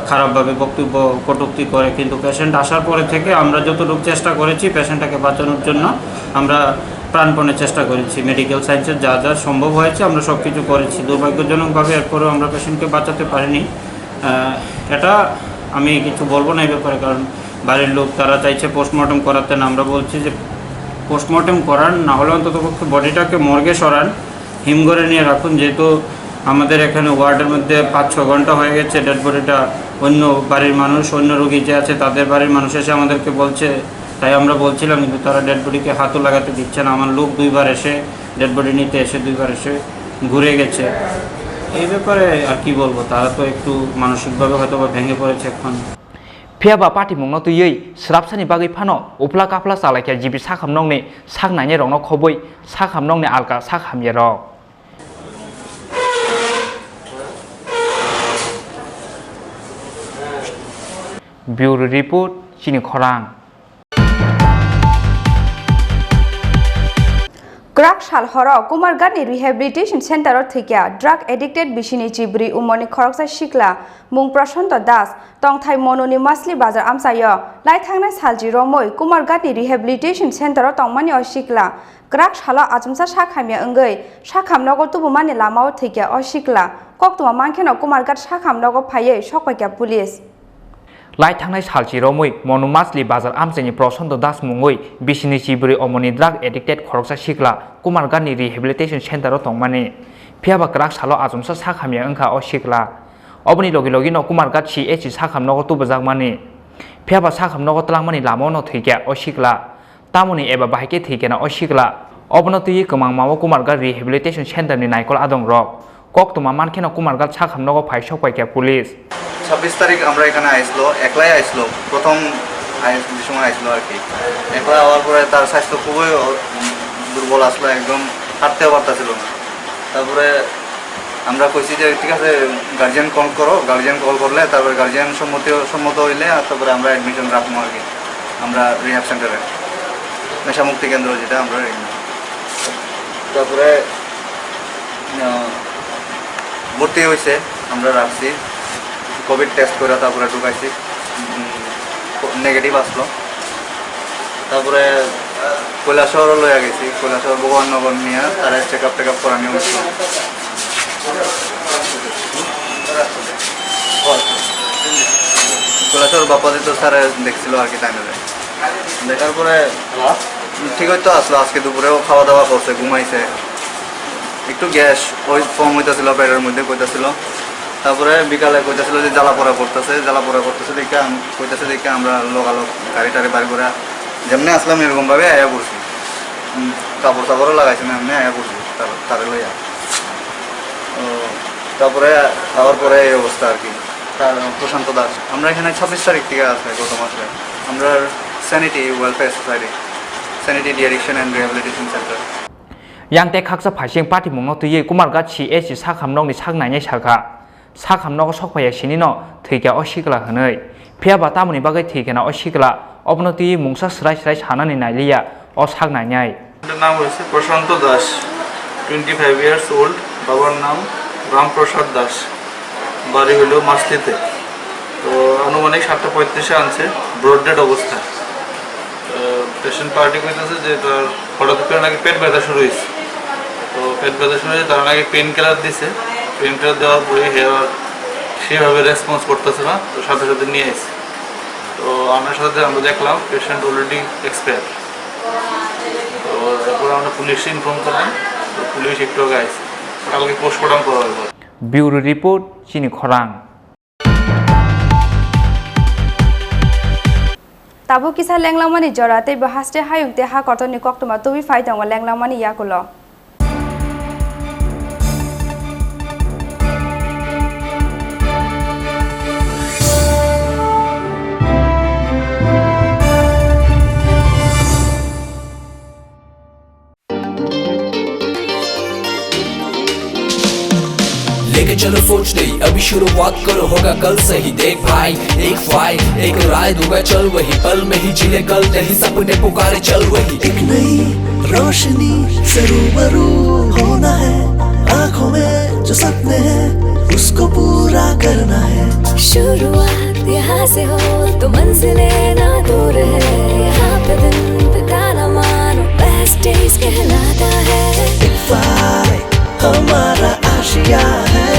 খারাপভাবে বক্তব্য কটূক্তি করে। কিন্তু পেশেন্ট আসার পরে থেকে আমরা যতটুকু চেষ্টা করেছি পেশেন্টটাকে বাঁচানোর জন্য আমরা প্রাণপণে চেষ্টা করেছি। মেডিকেল সায়েন্সের যা যা সম্ভব হয়েছে আমরা সব কিছু করেছি। দুর্ভাগ্যজনকভাবে এরপরেও আমরা পেশেন্টকে বাঁচাতে পারিনি। এটা আমি কিছু বলবো না এই ব্যাপারে, কারণ বাড়ির লোক তারা চাইছে পোস্টমর্টম করাতে না। আমরা বলছি যে পোস্টমর্টম করান না হলে অন্ততপক্ষে বডিটাকে মর্গে সরান, হিমঘরে নিয়ে রাখুন। যেহেতু আমাদের এখানে ওয়ার্ডের মধ্যে 5-6 ঘন্টা হয়ে গেছে ডেড বডিটা অন্য বাড়ির মানুষ অন্য রোগী যে আছে তাদের বাড়ির মানুষ এসে আমাদেরকে বলছে, তাই আমরা বলছিলাম কিন্তু তারা ডেড বডিকে হাতও লাগাতে দিচ্ছে না। আমার লোক 2বার এসে ডেড বডি নিতে এসে 2বার এসে ঘুরে গেছে। এই ব্যাপারে আর কি বলবো, তারা তো একটু মানসিকভাবে হয়তো ভেঙে পড়েছে এখন। ফিয়াবা পার্টি মুংনো তুই স্রাবসানি বাগৈ ফানো উপলা কাপলা চালাইয়া জিবি সাখামনংনি সাকনাইনি রংनो खबै साखामनंनि आलगा साखामये रक ब्यूरो रिपोर्ट चिनी खरांग ग्राक सालहर कुमारगानी रिहेबिलिटेशन सेंटर थेके ड्राग एडिक्टेड बिसिनी चिब्री उमरनि खरकसा सिक्ला मुं प्रशांत दास तंथाय मनोनि मासलि बाजार आमसायो लाइथांनाय सालजि रमै कुमारगानी रिहेबिलिटेशन सेंटर तंमानि असिक्ला ग्राक साला आजमसा साखामिया अंगै साखामनगर तुबुमानि लामाव थेके असिक्ला कक्तमा मानखेनो कुमारगाट साखामनगर फायै सकपाइका पुलिस लाइट थांनाय सालजि रमै मनु मासलि बाजार आमसानि प्रशांत दास मुङै बिसिनि चिब्री अमरनि ड्राग एडिक्टेड खरकसा सिक्ला कुमारगानी रिहेबिलिटेशन सेंटर तंमानि फियाबा ग्राक साला आजमसा साखामिया अंखा असिक्ला अबनि लगे लगे न कुमारगाट CH साखामनगर तुबजाकमानि फियाबा साखामनगर तलांमानि लामाव न थैके असिक्ला तामुनि एबा बाहायके थैकेना असिक्ला अबनो तुई गोमां मावो कुमारगाट रिहेबिलिटेशन सेंटरनि नायकल आदं रक कक्तमा मानखेना कुमारगाट साखामनगर फाय सकपाइका पुलिस 26 তারিখ আমরা এখানে আইসলো একলাই আইসলো প্রথম সময় আইসলো আর কি একলা হওয়ার পরে তার স্বাস্থ্য খুবই দুর্বল আসলো একদম হাঁটতেও পারতেছিল না তারপরে আমরা কইছি যে ঠিক আছে গার্জিয়ান কল করো গার্জিয়ান কল করলে তারপরে গার্জিয়ান সম্মত হইলে তারপরে আমরা অ্যাডমিশন রাখবো আর কি আমরা রিহ্যাব সেন্টারে নেশামুক্তি কেন্দ্র যেটা আমরা তারপরে ভর্তি হয়েছে আমরা রাখছি কোভিড টেস্ট করে তারপরে ঢুকাইছি নেগেটিভ আসলো তারপরে কৈলাসহর লইয়া গেছি কৈলাসহর ভগবাননগর নিয়ে তারা চেক আপ করানো হয়েছিল কৈলাসহর বাপাদিত স্যার দেখছিল আর কি তাই দেখার পরে ঠিক হয়তো আসলো আজকে দুপুরেও খাওয়া দাওয়া করছে ঘুমাইছে একটু গ্যাস ওই কম হইতেছিল পেটের মধ্যে কইতেছিল তারপরে বিকালে কইতেছিল যে জ্বালা পোড়া করতেছে দেখে আমরা লোকালোক গাড়ি টাড়ি বাড়ি করে যেমনি আসলাম এরকমভাবে আয়া পড়ছি কাপড় চাপড়ও লাগাইছি না এমনি আয়া পড়ছি তারে লইয়া তারপরে আবার পরে এই অবস্থা আর কি প্রশান্ত দাস আমরা এখানে 26 তারিখ থেকে আসবে গত মাসে আমরা sanity welfare society sanity deaddiction and rehabilitation centre यांते खाकसा फाइसिं पार्टी मुङनो तुई कुमारगाट CH साखामनंनि सागनायनि साखा साखामनगर सकपाया सिनिनो थैका असिक्ला हनै फियाबा तामुनि बागै थैकेना असिक्ला अबनो तुई मुंसा स्राय स्राय सानानि नायलिया अ सागनायनाय नाम হচ্ছে প্রশান্ত দাস 25 ইয়ার্স ওল্ড বাবার নাম রামপ্রসাদ দাস বাড়ি হলো মাসলিতে তো আনুমানিক 7:35 আনছে ব্রড ডেড অবস্থা পেশেন্ট পার্টি কইতেছে যে তার হঠাৎ করে নাকি পেট ব্যথা শুরু হয়েছে তো পেট ব্যথা শুরু হয়েছে তার নাকি পেন কিলার দিছে পেন কিলার দেওয়ার পরে হেয়ার সেভাবে রেসপন্স করতেছে না তো সাথে সাথে নিয়ে আসছে তো আমার সাথে আমরা দেখলাম পেশেন্ট অলরেডি এক্সপায়ার তো এরপর আমরা পুলিশে ইনফর্ম করলাম তো পুলিশ একটু আগে আসছে কালকে পোস্টমর্টম করা হবে ब्यूरो रिपोर्ट चिनी खरांग ताबो किसा लेंगलामानि जराते बहास्ते हायुंते हा कतनि कक्तमा तुबि फाइदंग लेंगलामानि याकुल लेके चलो सोच नहीं अभी शुरुआत करो होगा कल से ही देख भाई एक फाइट एक राय दूंगा चल वही पल में ही जिले कल नहीं सपने पुकारे चल वही एक नई रोशनी से रूबरू होना है आँखों में जो सपने हैं उसको पूरा करना है शुरुआत यहाँ से हो तो मंजिलें ना दूर है यहाँ पे दिन बिताना मानो बेस्ट डेज कहलाता है एक फाइट हमारा आशिया है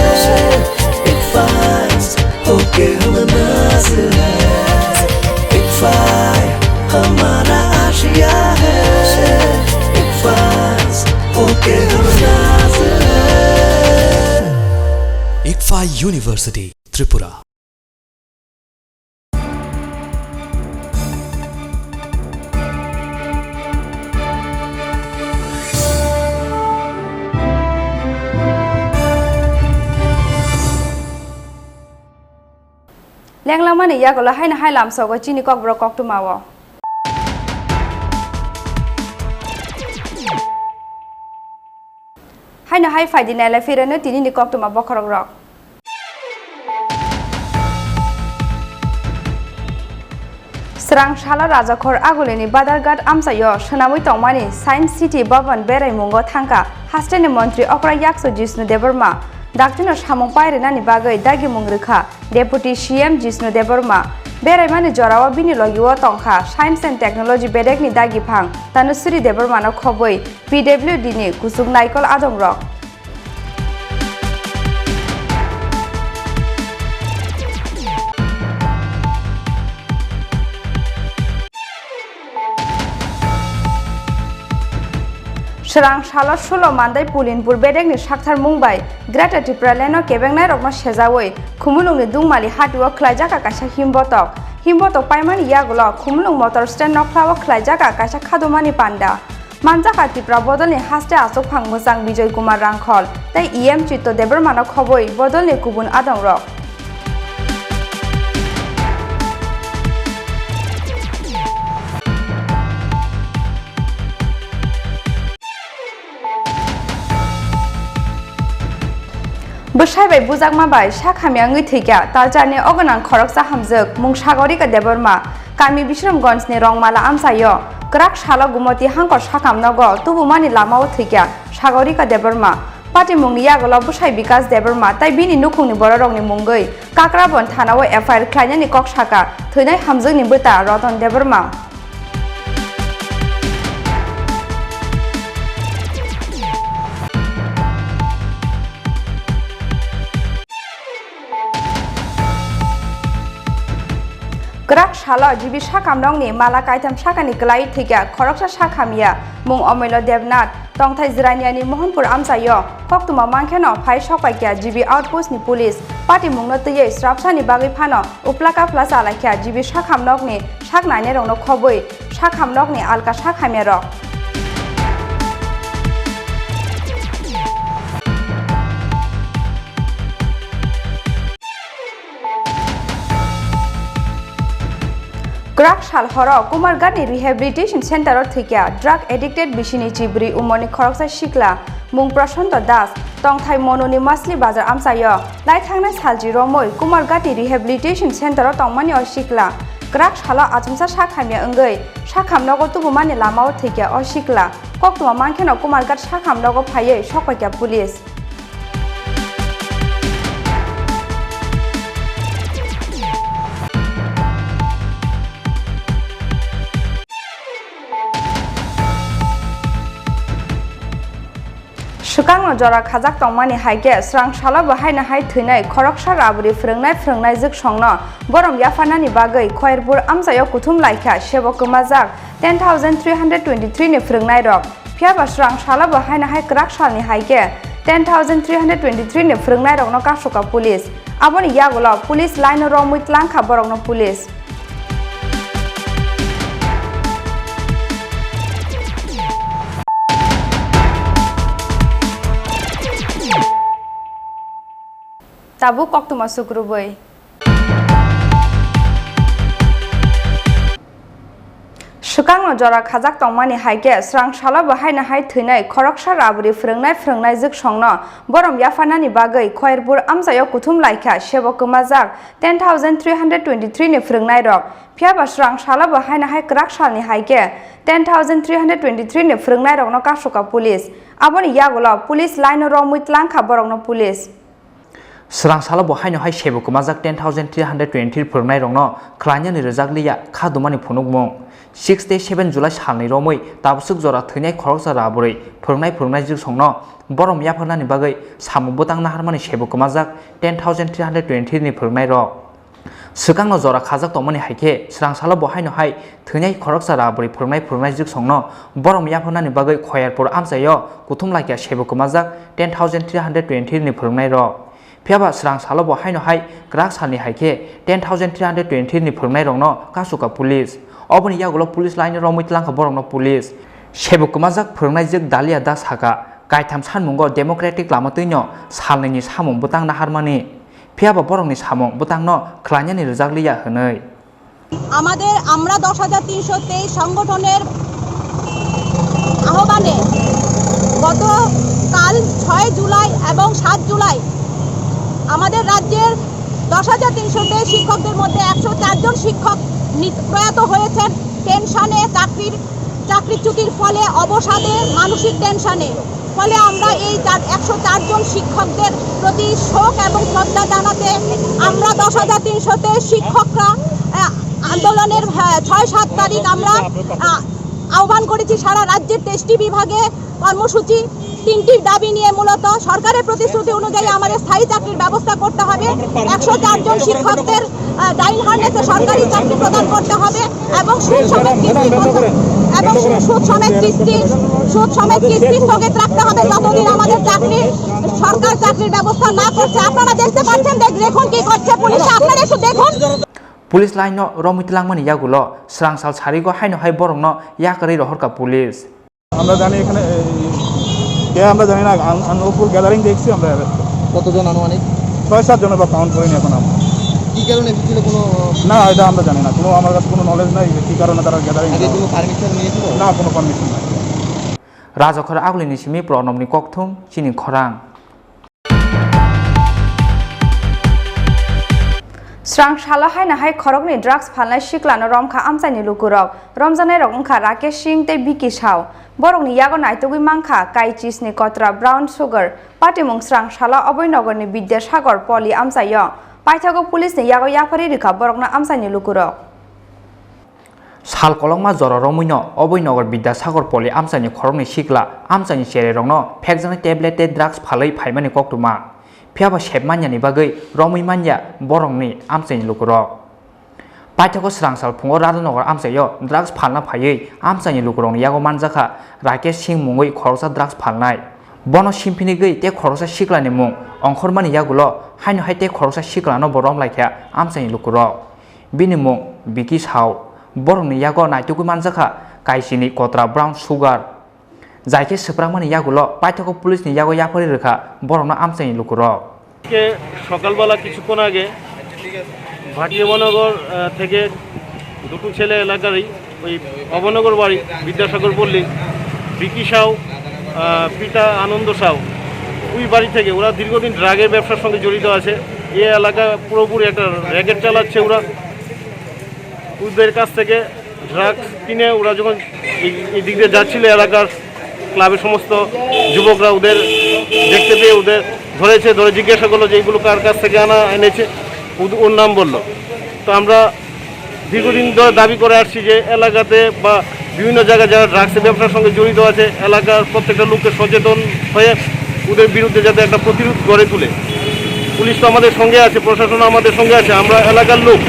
एक फाइट होके हम नाज़िल है एक फाइट हमारा आशिया है एक फाइट होके हम नाज़िल है University, Tripura. Lenglamani yagola haina hailam sogo chini kok bro kok tumawo. Haina hai faidi nela firane tini ni kok tuma bokorok rok. Serang shala rajakhor aguleni badargat amsayo sonamui tongmani Science City Bhavan berai mungo thangka hasteni montri okra yakso Jishnu Debarma Daktino samung pairenani bagai dagi mungrekha Deputy CM Jishnu Debarma berai mani jorawa bini logiwo tongkha Science and Technology bedekni dagi phang Tanusuri Debarma no khoboi PWD ni kusuk naikol adong rok. Serang shala solo mandai Pulinpur bedekni sakthar mungbai Greta Tripura leno kebengnai rokno sejawoi khumulungni dungmali hatiwo khlaijaka kaisa himbotok paimani yagulo khumulung motor stand noklawo khlaijaka kaisa khadomani panda manjaka Tripura bodolni haste asok phang mojang Bijoy Kumar Rangkhol tai EM Chitto Debarma no khoboi bodolni kubun adong rok. Bwsai bai bujakma bai sakhamyangui thikya taljani ogonang khoroksa hamjuk mung Sagorika Debarma Kami Bishramganj ni Rongmala amsayo krak shala gumoti hangkor sakamnogo tubumani lamao thikya Sagorika Debarma Pati mungni yagolo Bwsai Bikas Debarma tai bini nukhungni bororokni mungoi Kakrabon thanao FIR khlainani kok saka thwinai hamjukni bwta Roton Debarma Krak shala jibi sakamnokni mala kaitam sakani klai thikya khoroksa sakhamia mung Omelo Devnath tongthai Jiraniani Mohanpur amsayo koktuma mangkheno phai sokpaikya jibi outpost ni police party mungno tiyei strapsani bagai phano uplaka plasa alaikya jibi sakhamnokni saknaine rokno khoboi sakhamnokni alka sakhamia rok. Krak sal horo Kumargani Rehabilitation Center or thikya drug addicted bishini chibri umoni khoroksa shikla mung Prashanto Das tongthai mononi masli bazar amsayo lai thangnai salji romoi Kumargani Rehabilitation Center or tongmani o shikla krak sala achumsa sakhamya ongoi sakhamnogo tubumani lamao thikya o shikla koktuma mangkheno Kumargat sakhamnogo phaiye sokpaikya police Shukang jora khajak tongmani haike srang shala bahaina hai thwinai khoroksa raburi phrongnai juk songno borom yafanani bagai Khairpur amsayo kuthum laikha sebok kumajak 10323 ni phrongnai rok phiaba srang shala bahaina hai krak salni haike 10323 ni phrongnai rok no kasoka police aboni yagulo police line ro muitlang kha borok no police Tabu koktuma sukruboi Shukang jora khajak tongmani haike srang shala bahaina hai thwinai khoroksa raburi phrongnai juk songno borom yafanani bagai Khairpur amsayo kuthum laikha sebok kumajak 10323 ni phrongnai rok phiaba srang shala bahaina hai krak salni haike 10323 ni phrongnai rok no kasoka police aboni yagulo police line ro muitlang kha borok no police Serang sala bohaino hai sebok kumajak 10320 phrongnai rokno khlainani rejakliya khadumani phunukmung 6 day 7 July salni romoi tabsuk jora thwinai khoroksa raburi phrongnai juk songno borom yafanani bagai samung botangna harmani sebok kumajak 10320 ni phrongnai rok Swkangno jora khajak tongmani haike srang sala bohaino hai thwinai khoroksa raburi phrongnai juk songno borom yafanani bagai Khairpur amsayo kuthum laikya sebok kumajak 10320 ni phrongnai rok Piaba serang salo bo haino hai gerak salni haike 10,320 ni phungnai rongno kasuka police oboni yagulo police line romoi tlang borongno police sebukmajak phungnai jek dalia das haka kaitam sanmungo democratic lamatino salnini samung butang na harmani Piaba borongni samung butangno khlanyani rejakliya hwnoi আমাদের আমরা 10,323 সংগঠনের আহ্বানে গতকাল 6 জুলাই এবং 7 জুলাই আমাদের রাজ্যের 10,323 শিক্ষকদের মধ্যে 104 জন শিক্ষক প্রয়াত হয়েছেন টেনশনে চাকরিচ্যুতির ফলে অবসাদে মানসিক টেনশনে ফলে আমরা এই 104 জন শিক্ষকদের প্রতি শোক এবং শ্রদ্ধা জানাতে আমরা 10,323 শিক্ষকরা আন্দোলনের 6-7 তারিখ আমরা আহ্বান করেছি সারা রাজ্যের 23টি বিভাগে কর্মসূচি 3টি দাবি নিয়ে মূলত সরকারের প্রতিশ্রুতি অনুযায়ী আমাদের স্থায়ী চাকরির ব্যবস্থা করতে হবে 104 জন শিক্ষকদের ডাইন হার্নেসে সরকারি চাকরি প্রদান করতে হবে এবং সুদ সমেত কিস্তি স্থগিত রাখতে হবে যতদিন আমাদের সরকার চাকরির ব্যবস্থা না করছে আপনারা দেখতে পাচ্ছেন দেখুন কি করছে পুলিশ আপনারা একটু দেখুন Police line no romitlang mani yagulo srangsal sarigo haino hai borongno yakari rohorka police আমরা জানি এখানে কে আমরা জানি না আনফুল গ্যাদারিং দেখছি আমরা কতজন আনুমানিক 6-7 জনের বা কাউন্ট করিনি এখন আমরা কি কারণে এসেছিল কোনো না এটা আমরা জানি না কোনো আমার কাছে কোনো নলেজ নাই কি কারণে তারা গ্যাদারিং আগে কোনো পারমিশন নিয়েছিল না কোনো পারমিশন নাই Rajokhor aglini simi pronomni kokthum Chini Khorang Srang shala haina hai khorokni drugs phalnai shiklano romkha amchani lukurok romjanai rok ongkha Rakesh Singh tei Vicky Shao borokni yago naitogui mangkha kai cheese ni kotra brown sugar patimung srang shala oboinogorni Vidyasagar Poli amchayo paithago police ni yago yapari rikha borokna amchani lukurok Sal kolongma jora romuino oboinogor Vidyasagar Poli amchani khorokni shikla amchani chere rokno phekjani tablet te drugs phalai phaimani koktuma Piaba shepmanya ni bagai romui manya borongni amchani lukurok Paithako srangsal phungo radonogor amchayo drugs phalna phaiui amchani lukurokni yago manjaka Rakesh Singh mungui khoroksa drugs phalnai bono simpini gei te khoroksa shiklani mung ongkhormani yagulo haino hai te khoroksa shiklano borom laikha amchani lukurok bini mung Vicky Shao borongni yago naitugui manjaka kaisini kotra brown sugar Jaike seprangmani yagulo paithako police ni yago yapari rekha borokno amchani lukurok কে সকালবেলা কিছুক্ষণ আগে ভাটিয়া বনগর থেকে দুটো ছেলে এলাকারই ওই অবনগর বাড়ি বিদ্যাসাগর পল্লী বিকি সাউ পিতা আনন্দ সাউ ওই বাড়ি থেকে ওরা দীর্ঘদিন ড্রাগের ব্যবসার সঙ্গে জড়িত আছে এই এলাকা পুরোপুরি একটা র্যাকেট চালাচ্ছে ওরা ওদের কাছ থেকে ড্রাগস কিনে ওরা যখন এই দিক দিয়ে যাচ্ছিল এলাকার ক্লাবের সমস্ত যুবকরা ওদের দেখতে পেয়ে ওদের ধরেছে ধরে জিজ্ঞাসা করলো যে এইগুলো কার কাছ থেকে এনেছে ওর নাম বললো তো আমরা দীর্ঘদিন ধরে দাবি করে আসছি যে এলাকাতে বা বিভিন্ন জায়গায় যারা ড্রাগসের ব্যবসার সঙ্গে জড়িত আছে এলাকার প্রত্যেকটা লোককে সচেতন হয়ে ওদের বিরুদ্ধে যাতে একটা প্রতিরোধ গড়ে তুলে পুলিশ তো আমাদের সঙ্গে আছে প্রশাসন আমাদের সঙ্গে আছে আমরা এলাকার লোক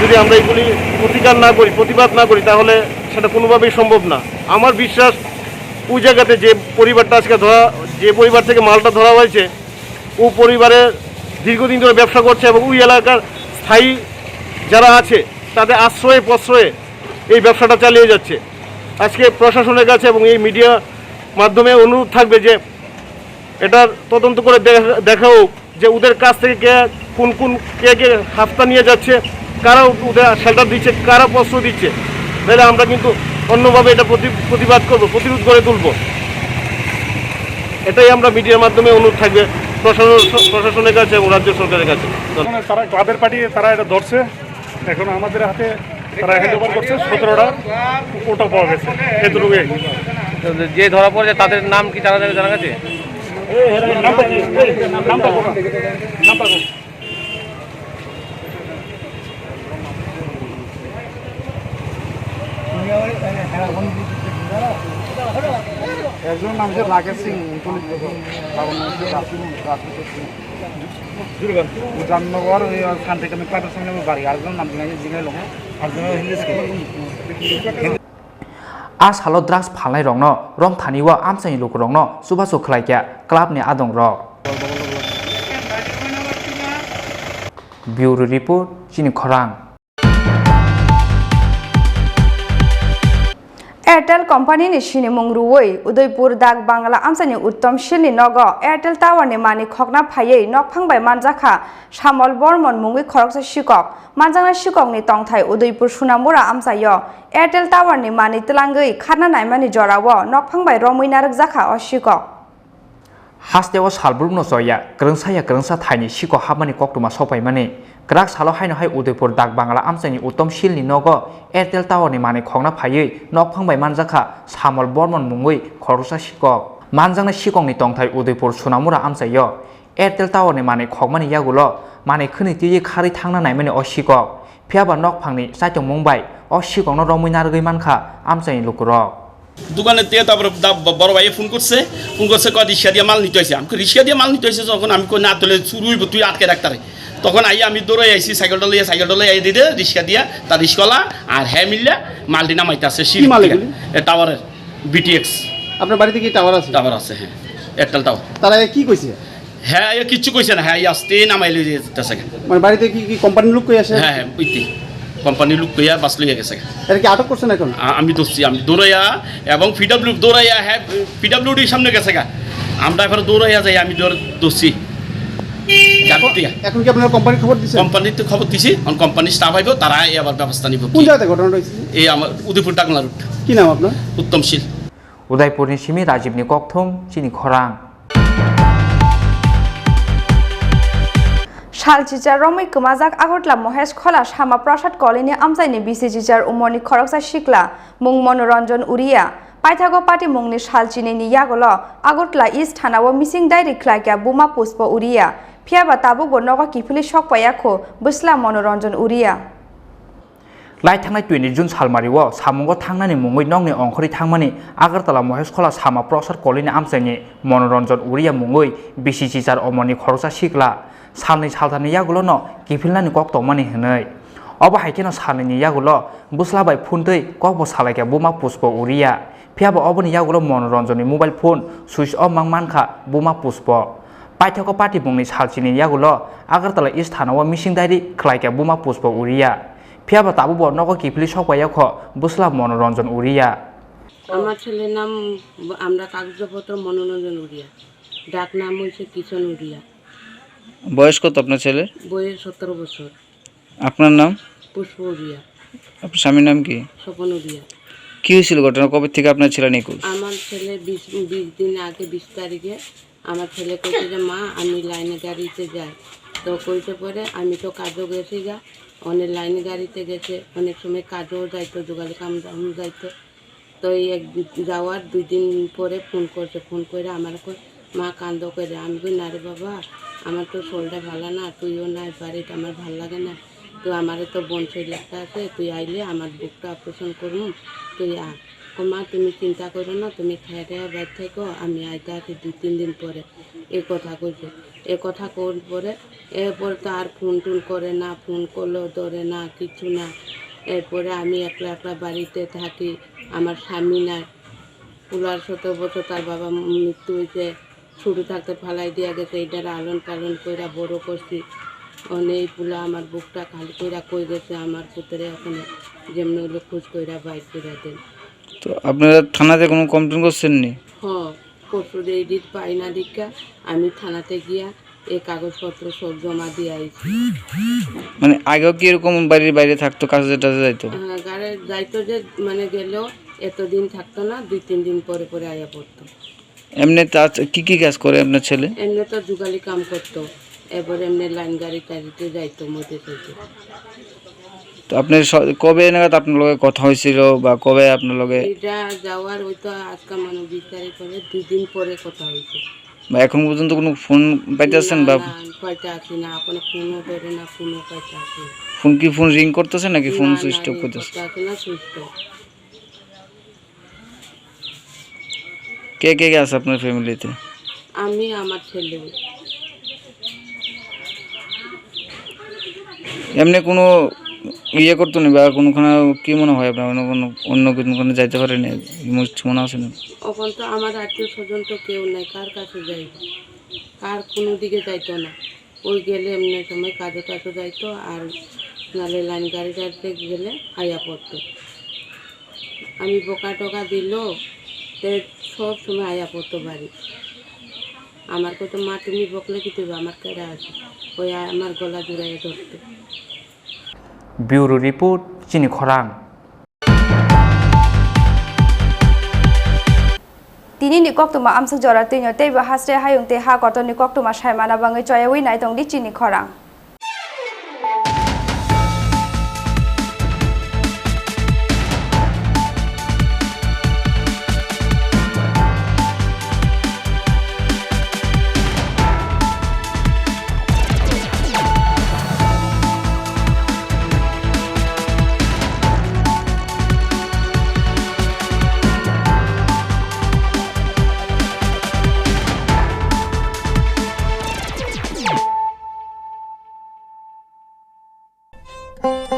যদি আমরা এইগুলি প্রতিকার না করি প্রতিবাদ না করি তাহলে সেটা কোনোভাবেই সম্ভব না আমার বিশ্বাস ওই জায়গাতে যে পরিবারটা আজকে যে পরিবার থেকে মালটা ধরা হয়েছে ও পরিবারে দীর্ঘদিন ধরে ব্যবসা করছে এবং ওই এলাকার স্থায়ী যারা আছে তাদের আশ্রয়ে প্রশ্রয়ে এই ব্যবসাটা চালিয়ে যাচ্ছে আজকে প্রশাসনের কাছে এবং এই মিডিয়া মাধ্যমে অনুরোধ থাকবে যে এটার তদন্ত করে দেখা হোক যে ওদের কাছ থেকে কে হাফতা নিয়ে যাচ্ছে কারা ওদের শেল্টার দিচ্ছে কারা প্রশ্রয় দিচ্ছে তাহলে আমরা কিন্তু অন্যভাবে এটা প্রতিবাদ করব প্রতিরোধ করে তুলব এটাই আমরা মিডিয়ার মাধ্যমে অনুরোধ থাকবে প্রশাসনের কাছে এবং রাজ্য সরকারের কাছে তারা ক্লাবের পার্টি তারা এটা ধরছে এখন আমাদের হাতে তারা হ্যান্ড ওভার করছে 17টা ওটা পাওয়া গেছে এতটুকু যে ধরা পড়েছে তাদের নাম কি জানা গেছে একজন নাম হচ্ছে রাকেশ সিং জামনগর ওই শান্তি কামি ক্লাবের সঙ্গে বাড়ি আরেকজন নাম জিগাই লোক As halo drugs phalnai rokno rom thaniwa amchani lukurokno subasu khlaikya club ni adong rok bureau report চিনি খরাং एयरटेल कंपनी सिनेमुंग रुई उदयपुर दाग बांग्ला आमसानी उत्तम शिलनि नग एयरटेल टावर नि मानि खगना फायै नकफांबाय मानजाखा सामल बर्मन मुंगै खरकसा शिকক मानजांना शिকক नि तंथाय उदयपुर सुनामुरा आमसायो एयरटेल टावर नि मानि तलांगै खारना नायमानि जराव नकफांबाय रमैनारक जाखा अ शिকক हास्तेव सालब्रुमनो जया ग्रोंसा थाइनि शिको हाबमानि कक्टुमा सफायमानि ग्राक सालो हायनो हाय उदयपुर दाग बांग्ला आमसानि उत्तम शिलनि नग एयरटेल टावरनि मानि खगना फायै नकफांबाय मानजाखा सामल बर्मन मुंगै खरकसा शिকক मानजांना शिकंनि तंथाय उदयपुर सुनामुरा आमसायो एयरटेल टावरनि मानि खगमानि यागुलो मानि खनितियै खारै थांना नायमानि अ शिকক फियाबा नकफांनि साइतों मुंबाय अ शिकंनो रमैनारगै मानखा आमसानि लुकुरक দোকানে তে তারপরে বড় ভাই ফোন করছে কয় রিক্সা দিয়ে মাল নিতে হয়েছে আমি রিক্সা দিয়ে মাল নিতে হয়েছে যখন আমি কই না তোলে শুরু হইব তুই আটকে রাখতারে তখন আমি দৌড়ে আইসি সাইকেলটা লইয়া আই দিতে রিক্সা দিয়া তার রিক্সাওয়ালা আর হ্যাঁ মিললে মালটি নামাইতে আছে টাওয়ারের বিটিএক্স আপনার বাড়িতে কি টাওয়ার আছে? টাওয়ার আছে, হ্যাঁ, এয়ারটেল টাওয়ার। তারা কি কইছে? হ্যাঁ কিচ্ছু কইছে না, হ্যাঁ আসতে নামাই লই যেতেছে। মানে বাড়িতে কি কোম্পানির লোক কই আসে? হ্যাঁ ওইটি কোম্পানির লোক কইয়া বাস লইয়া গেছে। এটা কি আটক করছেন এখন? আমি দৌড়ছি, আমি দৌড়াইয়া এবং পিডব্লিউ দৌড়াইয়া, হ্যাঁ পিডব্লিউডির সামনে গেছে গা, আমরা এবার দৌড়াইয়া যাই, আমি দৌড়ছি। এখন কি আপনারা কোম্পানির খবর দিয়েছেন? কোম্পানিতে খবর দিছি, কোম্পানির স্টাফ আইব, তারা আবার ব্যবস্থা নিব। কোন জায়গাতে ঘটনা হয়েছে? এই আমার উদয়পুর ডাকলা রুট। কি নাম আপনার? উত্তমশীল। उदयपुरनि सिमी राजीवनि कक्थुम चिनी खरां शालचिचार रमै कमाजाक आगरतला महेश खला सामा प्रसाद कलेनि आमसाइनि बिसिचिचार उमरनि खरकसा शिकला मुं मनोरंजन उरिया पाइथागो पार्टी मुंनि शालचिनि यागल आगरतला इस्ट थानाव मिसिं डायरि ख्लाइका बुमा पुष्प उरिया फियाबा ताबुगो नग किफिलि सकपायाखो बस्ला मनोरंजन उरिया लाई थांनाय 20 जुन सालमारिव सामुंगो थांनानै मुंगै नंनि अंखरि थांमानि आगरतला महेश खला सामा प्रसाद कलेनि आमसाइनि मनोरंजन उरिया मुंगै बिसिचिचार अमरनि खरकसा शिकला सालनै सालथानि यागुल' न किफिलनानि कक्टमानि हनै अबा हाइकेन सालनैनि यागुल' बुस्लाबाय फुनदै ककबो सालायका बुमा पुष्प उरिया फियाबो अबनि यागुल' मनोरंजननि मोबाइल फोन सुइच अफ मांखा बुमा पुष्प पाइथाको पार्टी मुंनि सालचिनि यागुल' आगरतला इस्ट थानाव मिसिं डायरि ख्लाइका बुमा पुष्प उरिया फियाबा ताबुबो नग किफिलि सकपायाख बुस्ला मनोरंजन उरिया আমার ছেলের নাম আমরা কাগজপত্র মনোরঞ্জন উড়িয়া, ডাক নাম হয়েছে কিষণ উড়িয়া। বয়স কত আপনার ছেলের? বয়স 17 বছর। আপনার নাম? পুষ্প উড়িয়া। আপনার স্বামীর নাম কি? স্বপন উড়িয়া। কি হয়েছিল ঘটনা, কবে থেকে আপনার ছেলে নিখোঁজ? আমার ছেলে 20 দিন আগে 20 তারিখে আমার ছেলে কইছে যে মা আমি লাইনে গাড়িতে যাই, তো কইতে পরে আমি তো কাজও গেছি গা, অনেক লাইনে গাড়িতে গেছে, অনেক সময় কাজও যাইতো, জোগালি কাম যাইতো। তো এই যাওয়ার 2 দিন পরে ফোন করছে, ফোন করে আমার মা কান্দ করে, আমি কই না রে বাবা আমার তো শরীরটা ভালো না, তুইও নাই বাড়িতে, আমার ভাল লাগে না, তো আমার তো বোন শরীর একটা আছে, তুই আইলে আমার বুকটা অপারেশন করুন, তুই আ। মা তুমি চিন্তা করো না, তুমি খেয়ে টেয়ে বাইর থেকো, আমি আইতে আছি 2-3 দিন পরে, এই কথা কইছে। এই কথা করার পরে এরপর তো আর ফোন টোন করে না, ফোন করলেও ধরে না, কিছু না। এরপরে আমি একলা একলা বাড়িতে থাকি, আমার স্বামী নাই, পুলার 17 বছর তার বাবা মৃত্যু হয়েছে, ছোটো থাকতে ফালাই দিয়া গেছে, এইটার আলন পালন কইরা বড় করছি, অনেক পুলা আমার বুকটা খালি কইরা কই গেছে, আমার পুত্রে ওখানে যেমনি হলো খোঁজ কইরা বাইর কইরা দেন। তো আপনারা থানাতে কোনো কমপ্লেন করছেন নি? হ্যাঁ, পরশু এডিট পাই না দীক্ষা আমি থানাতে গিয়া এই কাগজপত্র সব জমা দিয়ে আইছি। মানে আগেও কি এরকম বাড়ির বাইরে থাকতো, কাজে টাজে যাইতো? হ্যাঁ, গাড়ি যাইতো, যে মানে গেলেও এতদিন থাকতো না, 2-3 দিন পরে পরে আয়া পড়তো। এমনি কি কাজ করে আপনার ছেলে? এমনি তো জুগালি কাম করতো, এবার এমনি লাইন গাড়ি টাড়িতে যাইতো মধ্যে থেকে। তো আপনার কবে নাগাদ আপনার লগে কথা হয়েছিল বা কবে আপনার লগে? এটা যাওয়ার ওই তো আজকে মানে 20 তারিখ পরে 2 দিন পরে কথা হয়েছে। বা এখন পর্যন্ত কোনো ফোন পাইতেছেন? বা পাইতে আসি না, কোনো ফোনও ধরে না, ফোনও পাইতে আসি না। ফোন রিং করতেছে নাকি ফোন সুইচ অফ করতেছে? না, সুইচ অফ। কে কে আছে আপনার ফ্যামিলিতে? আমি, আমার ছেলে। এমনি কোনো ইয়ে করতো না বা কোনোখানে কি মনে হয় আপনার অন্য কোনো যাইতে পারেনি মনে আছে না? এখন তো আমার আত্মীয় স্বজন তো কেউ নাই, কার কাছে যাইব, কার কোনো দিকে যাইতো না, ওই গেলে এমনি সময় কাজে টাজে যাইতো আর নালে লাইন গাড়িটাতে গেলে আয়া পড়তো আমি বোকা টোকা দিল তে সব সময় আয়া পড়তো বাড়ি আমার কত মা তুমি বকলে কি তুই আমার কেড়ে আছে ওই আমার গলা জুড়াইয়ে ধরতো Bureau Report Chini Khorang Tini ni kok tuma amsuk jora tinyo teiba hasre hayung te ha koto ni kok tuma shaimana bangai choya wi nai tong di Chini Khorang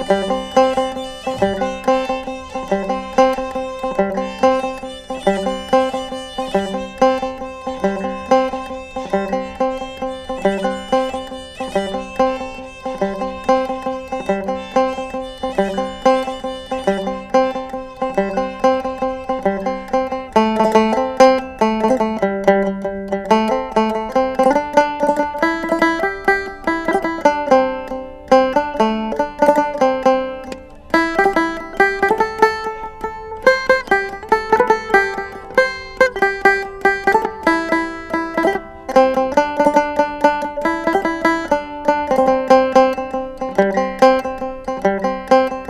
Thank you.